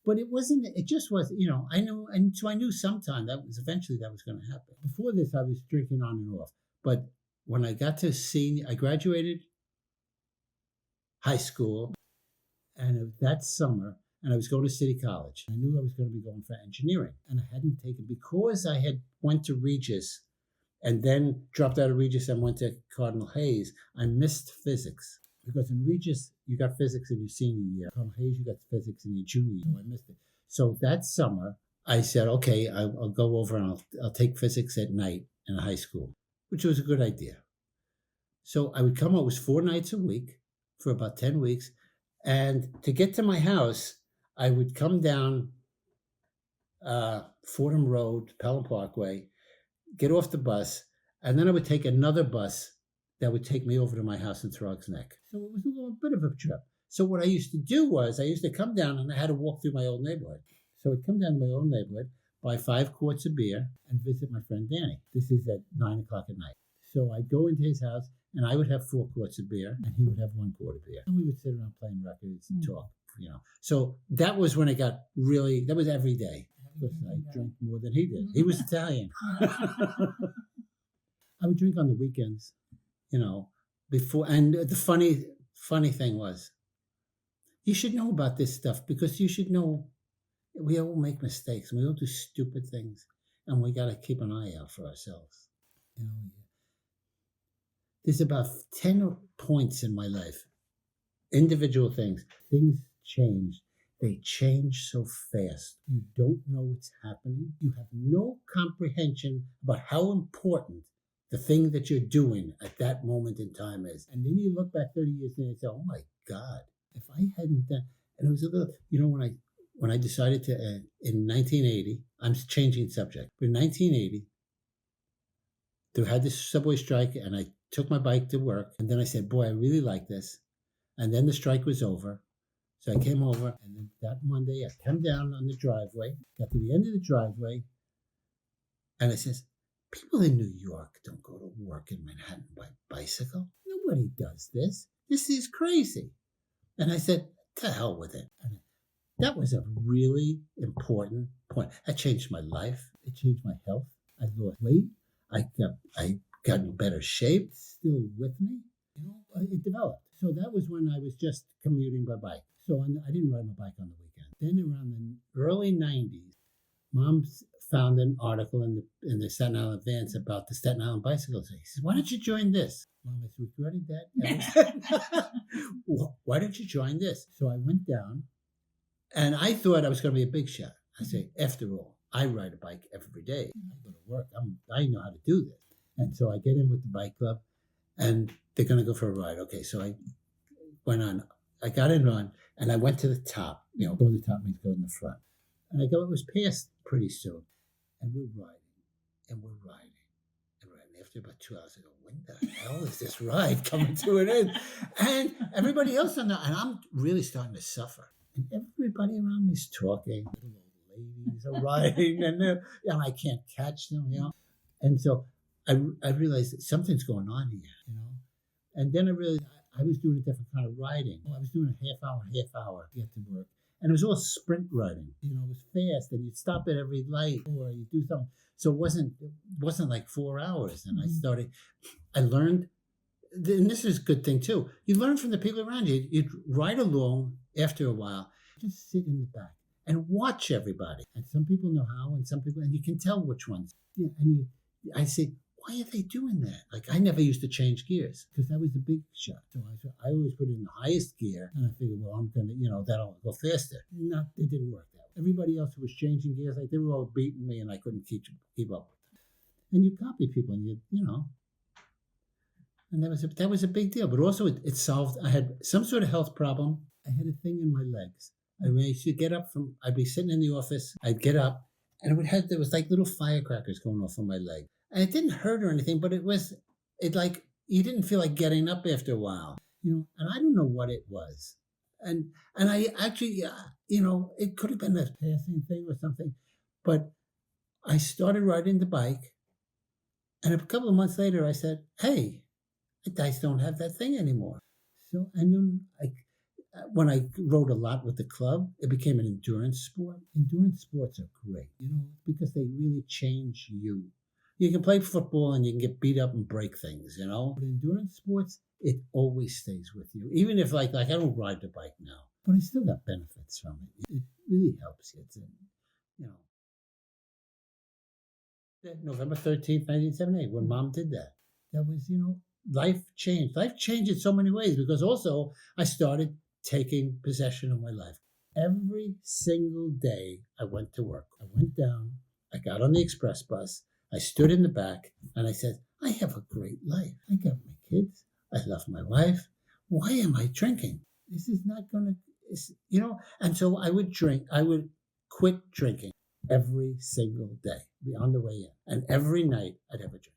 But it just was, I knew, and so I knew sometime eventually that was going to happen. Before this, I was drinking on and off. But when I got to I graduated high school, and that summer, and I was going to City College. I knew I was going to be going for engineering, and I hadn't taken, because I had went to Regis and then dropped out of Regis and went to Cardinal Hayes. I missed physics, because in Regis, you got physics in your senior year. Cardinal Hayes, you got physics in your junior year. So I missed it. So that summer, I said, okay, I'll go over and I'll take physics at night in a high school, which was a good idea. So I would come out, it was 4 nights a week for about 10 weeks. And to get to my house, I would come down Fordham Road, Pelham Parkway, get off the bus, and then I would take another bus that would take me over to my house in Throgs Neck. So it was a little bit of a trip. So what I used to do was I used to come down, and I had to walk through my old neighborhood. So I'd come down to my old neighborhood, buy 5 quarts of beer, and visit my friend Danny. This is at 9 o'clock at night. So I'd go into his house, and I would have 4 quarts of beer, and he would have 1 quart of beer. And we would sit around playing records and talk, So that was when it got really, that was every day. Because I drank more than he did. He was Italian. I would drink on the weekends, before. And the funny thing was, you should know about this stuff, because you should know we all make mistakes, and we all do stupid things, and we got to keep an eye out for ourselves. There's about 10 points in my life, individual things change. They change so fast. You don't know what's happening. You have no comprehension about how important the thing that you're doing at that moment in time is. And then you look back 30 years and you say, oh my God, if I hadn't done, and it was a little, when I decided to, in 1980, I'm changing subject, but in 1980, there had this subway strike, and I took my bike to work, and then I said, boy, I really like this. And then the strike was over. So I came over, and then that Monday, I came down on the driveway, got to the end of the driveway, and I says, people in New York don't go to work in Manhattan by bicycle. Nobody does this. This is crazy. And I said, to hell with it. And that was a really important point. That changed my life. It changed my health. I lost weight. I got in better shape. Still with me. It developed. So that was when I was just commuting by bike. So I didn't ride my bike on the weekend. Then around the early 90s, Mom found an article in the Staten Island Advance about the Staten Island bicycle. He says, why don't you join this? Mom, I regretted that. Why don't you join this? So I went down, And I thought I was going to be a big shot. I say, after all, I ride a bike every day. I go to work. I know how to do this. And so I get in with the bike club, and they're going to go for a ride. Okay, so I went on. I got in on, and I went to the top. Go to the top means go in the front. And I go, it was past pretty soon. And we're riding, and we're riding, and riding. After about 2 hours, I go, when the hell is this ride coming to an end? And everybody else on and I'm really starting to suffer. And everybody around me is talking. Little old ladies are riding, and I can't catch them, And so I realized that something's going on here, And then I realized I was doing a different kind of riding. I was doing a half hour to get to work. And it was all sprint riding. It was fast, and you'd stop at every light or you do something. So it wasn't like 4 hours. And I learned, and this is a good thing too. You learn from the people around you. You'd ride along after a while, just sit in the back and watch everybody. And some people know how, and some people, and you can tell which ones. I say, why are they doing that? Like, I never used to change gears because I was a big shot. So I always put it in the highest gear, and I figured, well, I'm going to, that'll go faster. No, it didn't work that way. Everybody else who was changing gears, they were all beating me, and I couldn't keep up with them. And you copy people, and and that was a big deal. But also, it solved. I had some sort of health problem. I had a thing in my legs. I used to get up I'd be sitting in the office. I'd get up, and there was like little firecrackers going off on my leg. And it didn't hurt or anything, but like you didn't feel like getting up after a while, and I don't know what it was. And I actually, it could have been a passing thing or something, but I started riding the bike, and a couple of months later I said, hey, I just don't have that thing anymore. So, and then when I rode a lot with the club, it became an endurance sport. Endurance sports are great, because they really change you. You can play football and you can get beat up and break things, But endurance sports, it always stays with you. Even if, like I don't ride the bike now, but I still got benefits from it. It really helps you. November 13th, 1978, when Mom did that. That was, life changed. Life changed in so many ways because also I started taking possession of my life. Every single day I went to work. I went down, I got on the express bus, I stood in the back, and I said, I have a great life. I got my kids. I love my wife. Why am I drinking? This is not going to, And so I would drink. I would quit drinking every single day, be on the way in. And every night I'd have a drink.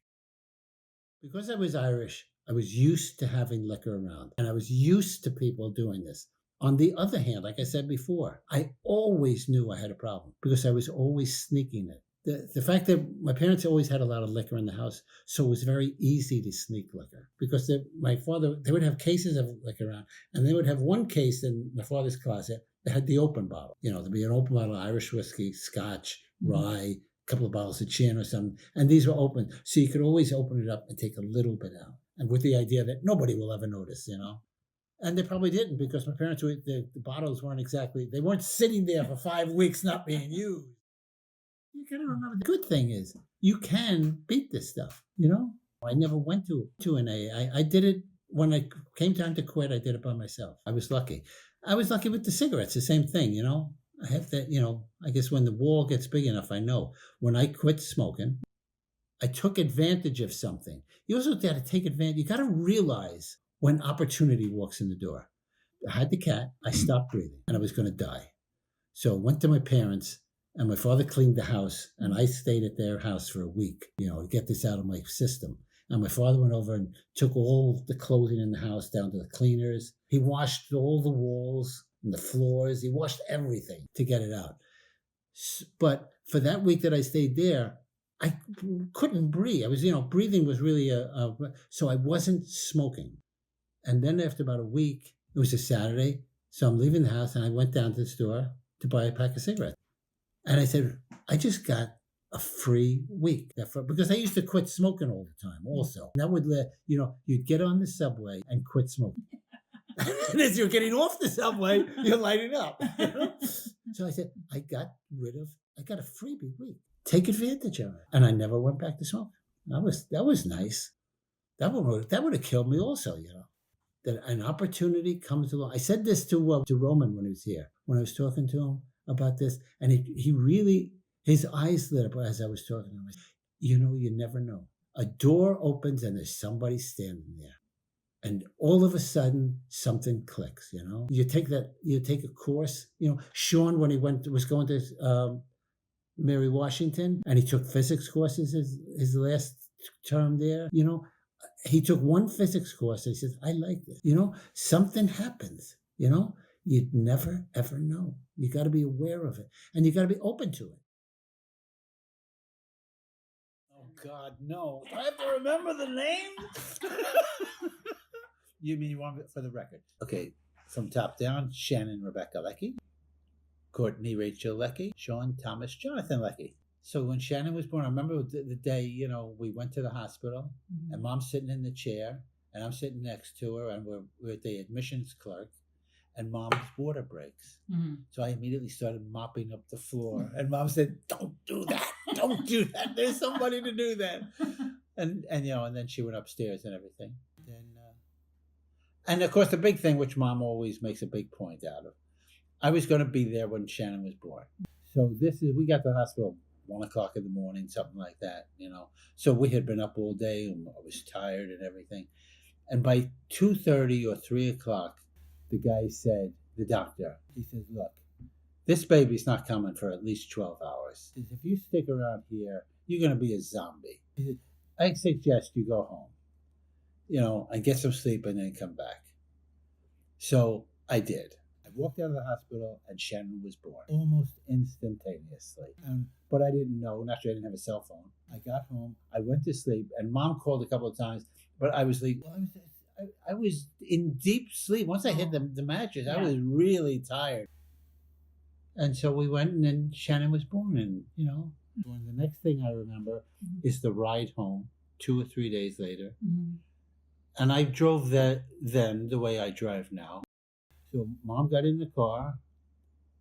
Because I was Irish, I was used to having liquor around. And I was used to people doing this. On the other hand, like I said before, I always knew I had a problem because I was always sneaking it. The fact that my parents always had a lot of liquor in the house, so it was very easy to sneak liquor because my father, they would have cases of liquor around, and they would have one case in my father's closet that had the open bottle. There'd be an open bottle of Irish whiskey, scotch, rye, a couple of bottles of gin or something, and these were open. So you could always open it up and take a little bit out, and with the idea that nobody will ever notice, And they probably didn't because my parents, the bottles they weren't sitting there for 5 weeks not being used. You got to remember, the good thing is you can beat this stuff, I never went to an AA. I did it when I came time to quit. I did it by myself. I was lucky. I was lucky with the cigarettes, the same thing, I have that, I guess when the wall gets big enough, I know. When I quit smoking, I took advantage of something. You also got to take advantage. You got to realize when opportunity walks in the door. I had the cat. I stopped breathing, and I was going to die. So I went to my parents. And my father cleaned the house, and I stayed at their house for a week, to get this out of my system. And my father went over and took all the clothing in the house down to the cleaners. He washed all the walls and the floors. He washed everything to get it out. But for that week that I stayed there, I couldn't breathe. I was, breathing was really so I wasn't smoking. And then after about a week, it was a Saturday, so I'm leaving the house, and I went down to the store to buy a pack of cigarettes. And I said, I just got a free week. Because I used to quit smoking all the time also. That would you'd get on the subway and quit smoking. And as you're getting off the subway, you're lighting up. So I said, I got a freebie week. Take advantage of it. And I never went back to smoking. That was nice. That would have killed me also, That an opportunity comes along. I said this to Roman when he was here. when I was talking to him about this, and he really, his eyes lit up as I was talking to him. You know, you never know. A door opens and there's somebody standing there. And all of a sudden, something clicks, you know? You take a course, you know, Sean, when he was going to Mary Washington, and he took physics courses his last term there, you know, he took one physics course. And he says, I like this. You know, something happens, you know? You'd never, ever know. You got to be aware of it, and you got to be open to it. Oh, God, no. Do I have to remember the name? You mean you want it for the record? Okay, from top down, Shannon Rebecca Leckey, Courtney Rachel Leckey, Sean Thomas Jonathan Leckey. So when Shannon was born, I remember the day, you know, we went to the hospital, and Mom's sitting in the chair, and I'm sitting next to her, and we're at the admissions clerk, and Mom's water breaks. So I immediately started mopping up the floor, and Mom said, "Don't do that! Don't do that! There's somebody to do that." And you know, and then she went upstairs and everything. And of course, the big thing, which Mom always makes a big point out of, I was going to be there when Shannon was born. So we got to the hospital 1 o'clock in the morning, something like that, you know. So we had been up all day, and I was tired and everything. And by 2:30 or 3 o'clock, the guy said, the doctor, he says, "Look, this baby's not coming for at least 12 hours. He says, if you stick around here, you're going to be a zombie. He said, I suggest you go home, you know, and get some sleep and then come back." So I did. I walked out of the hospital and Shannon was born almost instantaneously. But I didn't know, naturally I didn't have a cell phone. I got home, I went to sleep, and Mom called a couple of times, but I was like, I was in deep sleep. Once I hit the mattress, I was really tired. And so we went, and then Shannon was born, and, you know, the next thing I remember is the ride home 2 or 3 days later. And I drove then the way I drive now. So Mom got in the car,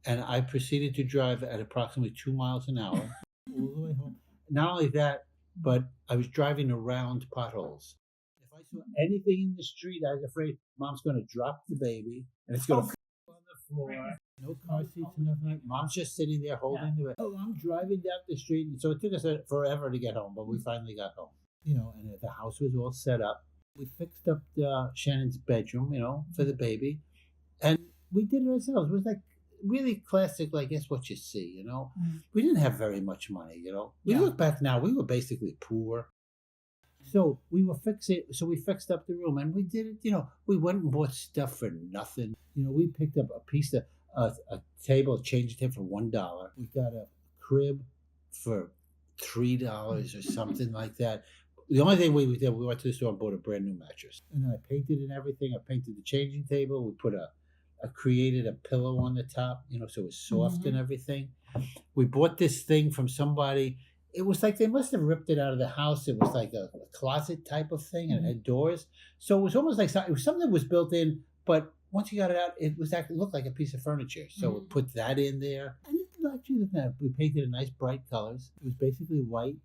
and I proceeded to drive at approximately 2 miles an hour all the way home. Not only that, but I was driving around potholes. If I saw anything in the street, I was afraid Mom's going to drop the baby, and it's going to fall on the floor. No car seats or nothing. Mom's just sitting there holding the baby. Oh, I'm driving down the street. And so it took us forever to get home, but we finally got home. You know, and the house was all set up. We fixed up Shannon's bedroom, you know, for the baby. And we did it ourselves. It was like really classic, like, guess what you see, you know? We didn't have very much money, you know? We look back now, we were basically poor. So we fixed up the room, and we did it, you know, we went and bought stuff for nothing. You know, we picked up a piece of a table, changed it for $1. We got a crib for $3 or something like that. The only thing we did, we went to the store and bought a brand new mattress. And then I painted and everything. I painted the changing table. We put I created a pillow on the top, you know, so it was soft and everything. We bought this thing from somebody. It was like they must have ripped it out of the house. It was like a closet type of thing, and it had doors. So it was almost like something that was built in, but once you got it out, it looked like a piece of furniture. So we put that in there. And it actually looked nice. We painted a nice bright colors. It was basically white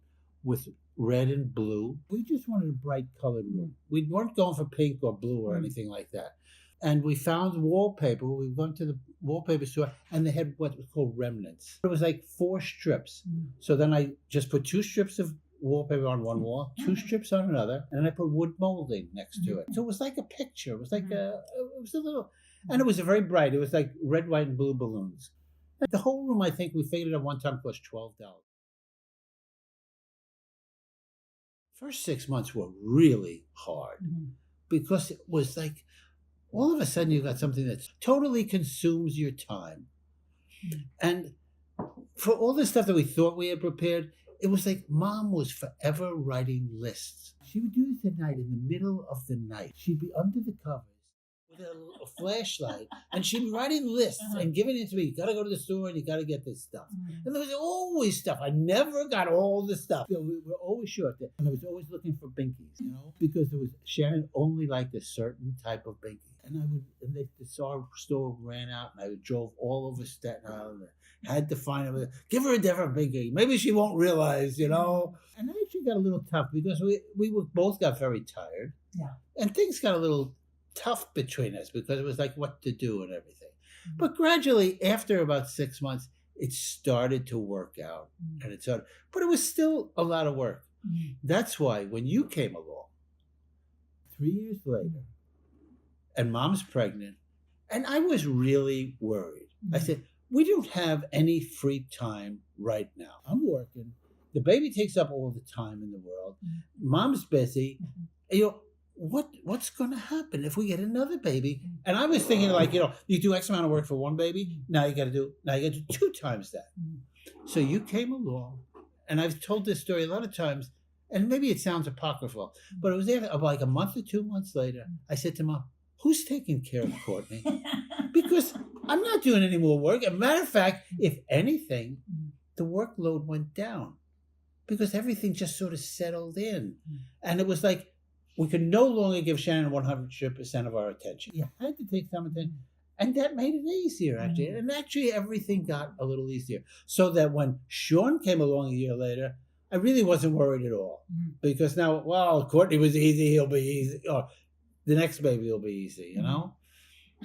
with red and blue. We just wanted a bright colored room. We weren't going for pink or blue or anything like that. And we found wallpaper. We went to the wallpaper store, and they had what was called remnants. It was like 4 strips. So then I just put 2 strips of wallpaper on one wall, 2 strips on another, and then I put wood molding next to it. So it was like a picture. It was like it was a little, and it was very bright. It was like red, white, and blue balloons. The whole room, I think we figured at one time, cost $12. First 6 months were really hard because it was like, all of a sudden you got something that totally consumes your time. And for all the stuff that we thought we had prepared, it was like Mom was forever writing lists. She would do this at night, in the middle of the night. She'd be under the covers with a flashlight, and she'd be writing lists and giving it to me. You got to go to the store and you got to get this stuff. And there was always stuff. I never got all the stuff. You know, we were always short. And I was always looking for binkies, you know, because Shannon only liked a certain type of binky. And the store ran out, and I drove all over Staten Island. Had to find her. Give her a different binky. Maybe she won't realize, you know. And it actually got a little tough because we both got very tired. Yeah. And things got a little tough between us because it was like what to do and everything. But gradually, after about 6 months, it started to work out, and it started, but it was still a lot of work. That's why when you came along 3 years later, and mom's pregnant, and I was really worried. I said, we don't have any free time right now. I'm working. The baby takes up all the time in the world. Mom's busy. You know, what's going to happen if we get another baby? And I was thinking, like, you know, you do X amount of work for one baby. Now you got to do 2 times that. So you came along, and I've told this story a lot of times, and maybe it sounds apocryphal, but it was there like a month or 2 months later. I said to Mom, who's taking care of Courtney? Because I'm not doing any more work. As a matter of fact, if anything, the workload went down because everything just sort of settled in. And it was like we could no longer give Shannon 100% of our attention. You had to take some attention. And that made it easier, actually. And actually, everything got a little easier. So that when Sean came along a year later, I really wasn't worried at all. Because now, well, Courtney was easy, he'll be easy. Or the next baby will be easy, you know?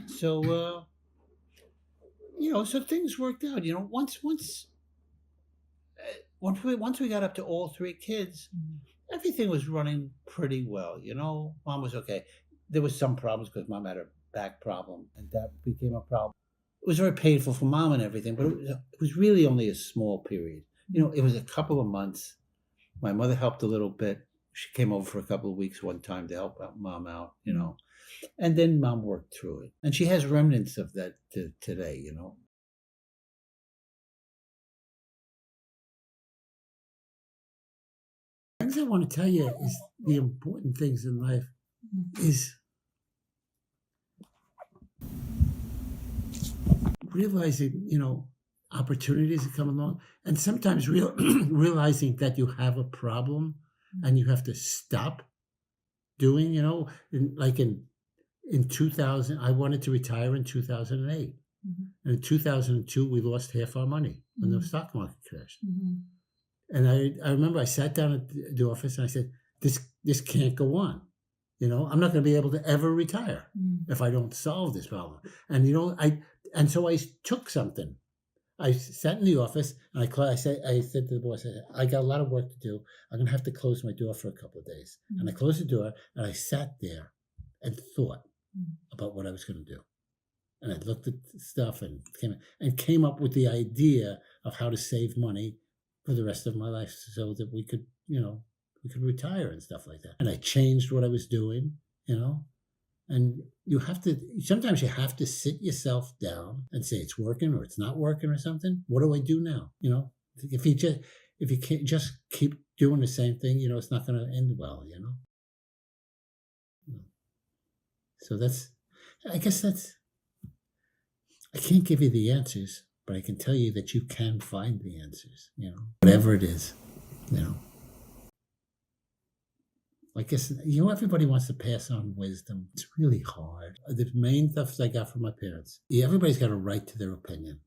So, you know, so things worked out. You know, once we got up to all 3 kids, everything was running pretty well. You know, Mom was okay. There was some problems because Mom had a back problem, and that became a problem. It was very painful for Mom and everything, but it was really only a small period. You know, it was a couple of months. My mother helped a little bit. She came over for a couple of weeks one time to help Mom out, you know. And then Mom worked through it. And she has remnants of that today, you know. Things I want to tell you is the important things in life is realizing, you know, opportunities that come along, and sometimes realizing that you have a problem and you have to stop doing, you know, in 2000, I wanted to retire in 2008. And in 2002, we lost half our money when the stock market crashed. And I remember I sat down at the office and I said, this can't go on. You know, I'm not going to be able to ever retire if I don't solve this problem. And, you know, so I took something. I sat in the office and I said to the boss, I got a lot of work to do. I'm going to have to close my door for a couple of days. And I closed the door and I sat there and thought about what I was going to do. And I looked at stuff and came up with the idea of how to save money for the rest of my life so that we could, you know, we could retire and stuff like that. And I changed what I was doing, you know. And sometimes you have to sit yourself down and say it's working or it's not working or something. What do I do now? You know, if you can't just keep doing the same thing, you know, it's not going to end well, you know. So I can't give you the answers, but I can tell you that you can find the answers, you know, whatever it is, you know. I guess, you know, everybody wants to pass on wisdom. It's really hard. The main stuff I got from my parents, everybody's got a right to their opinion.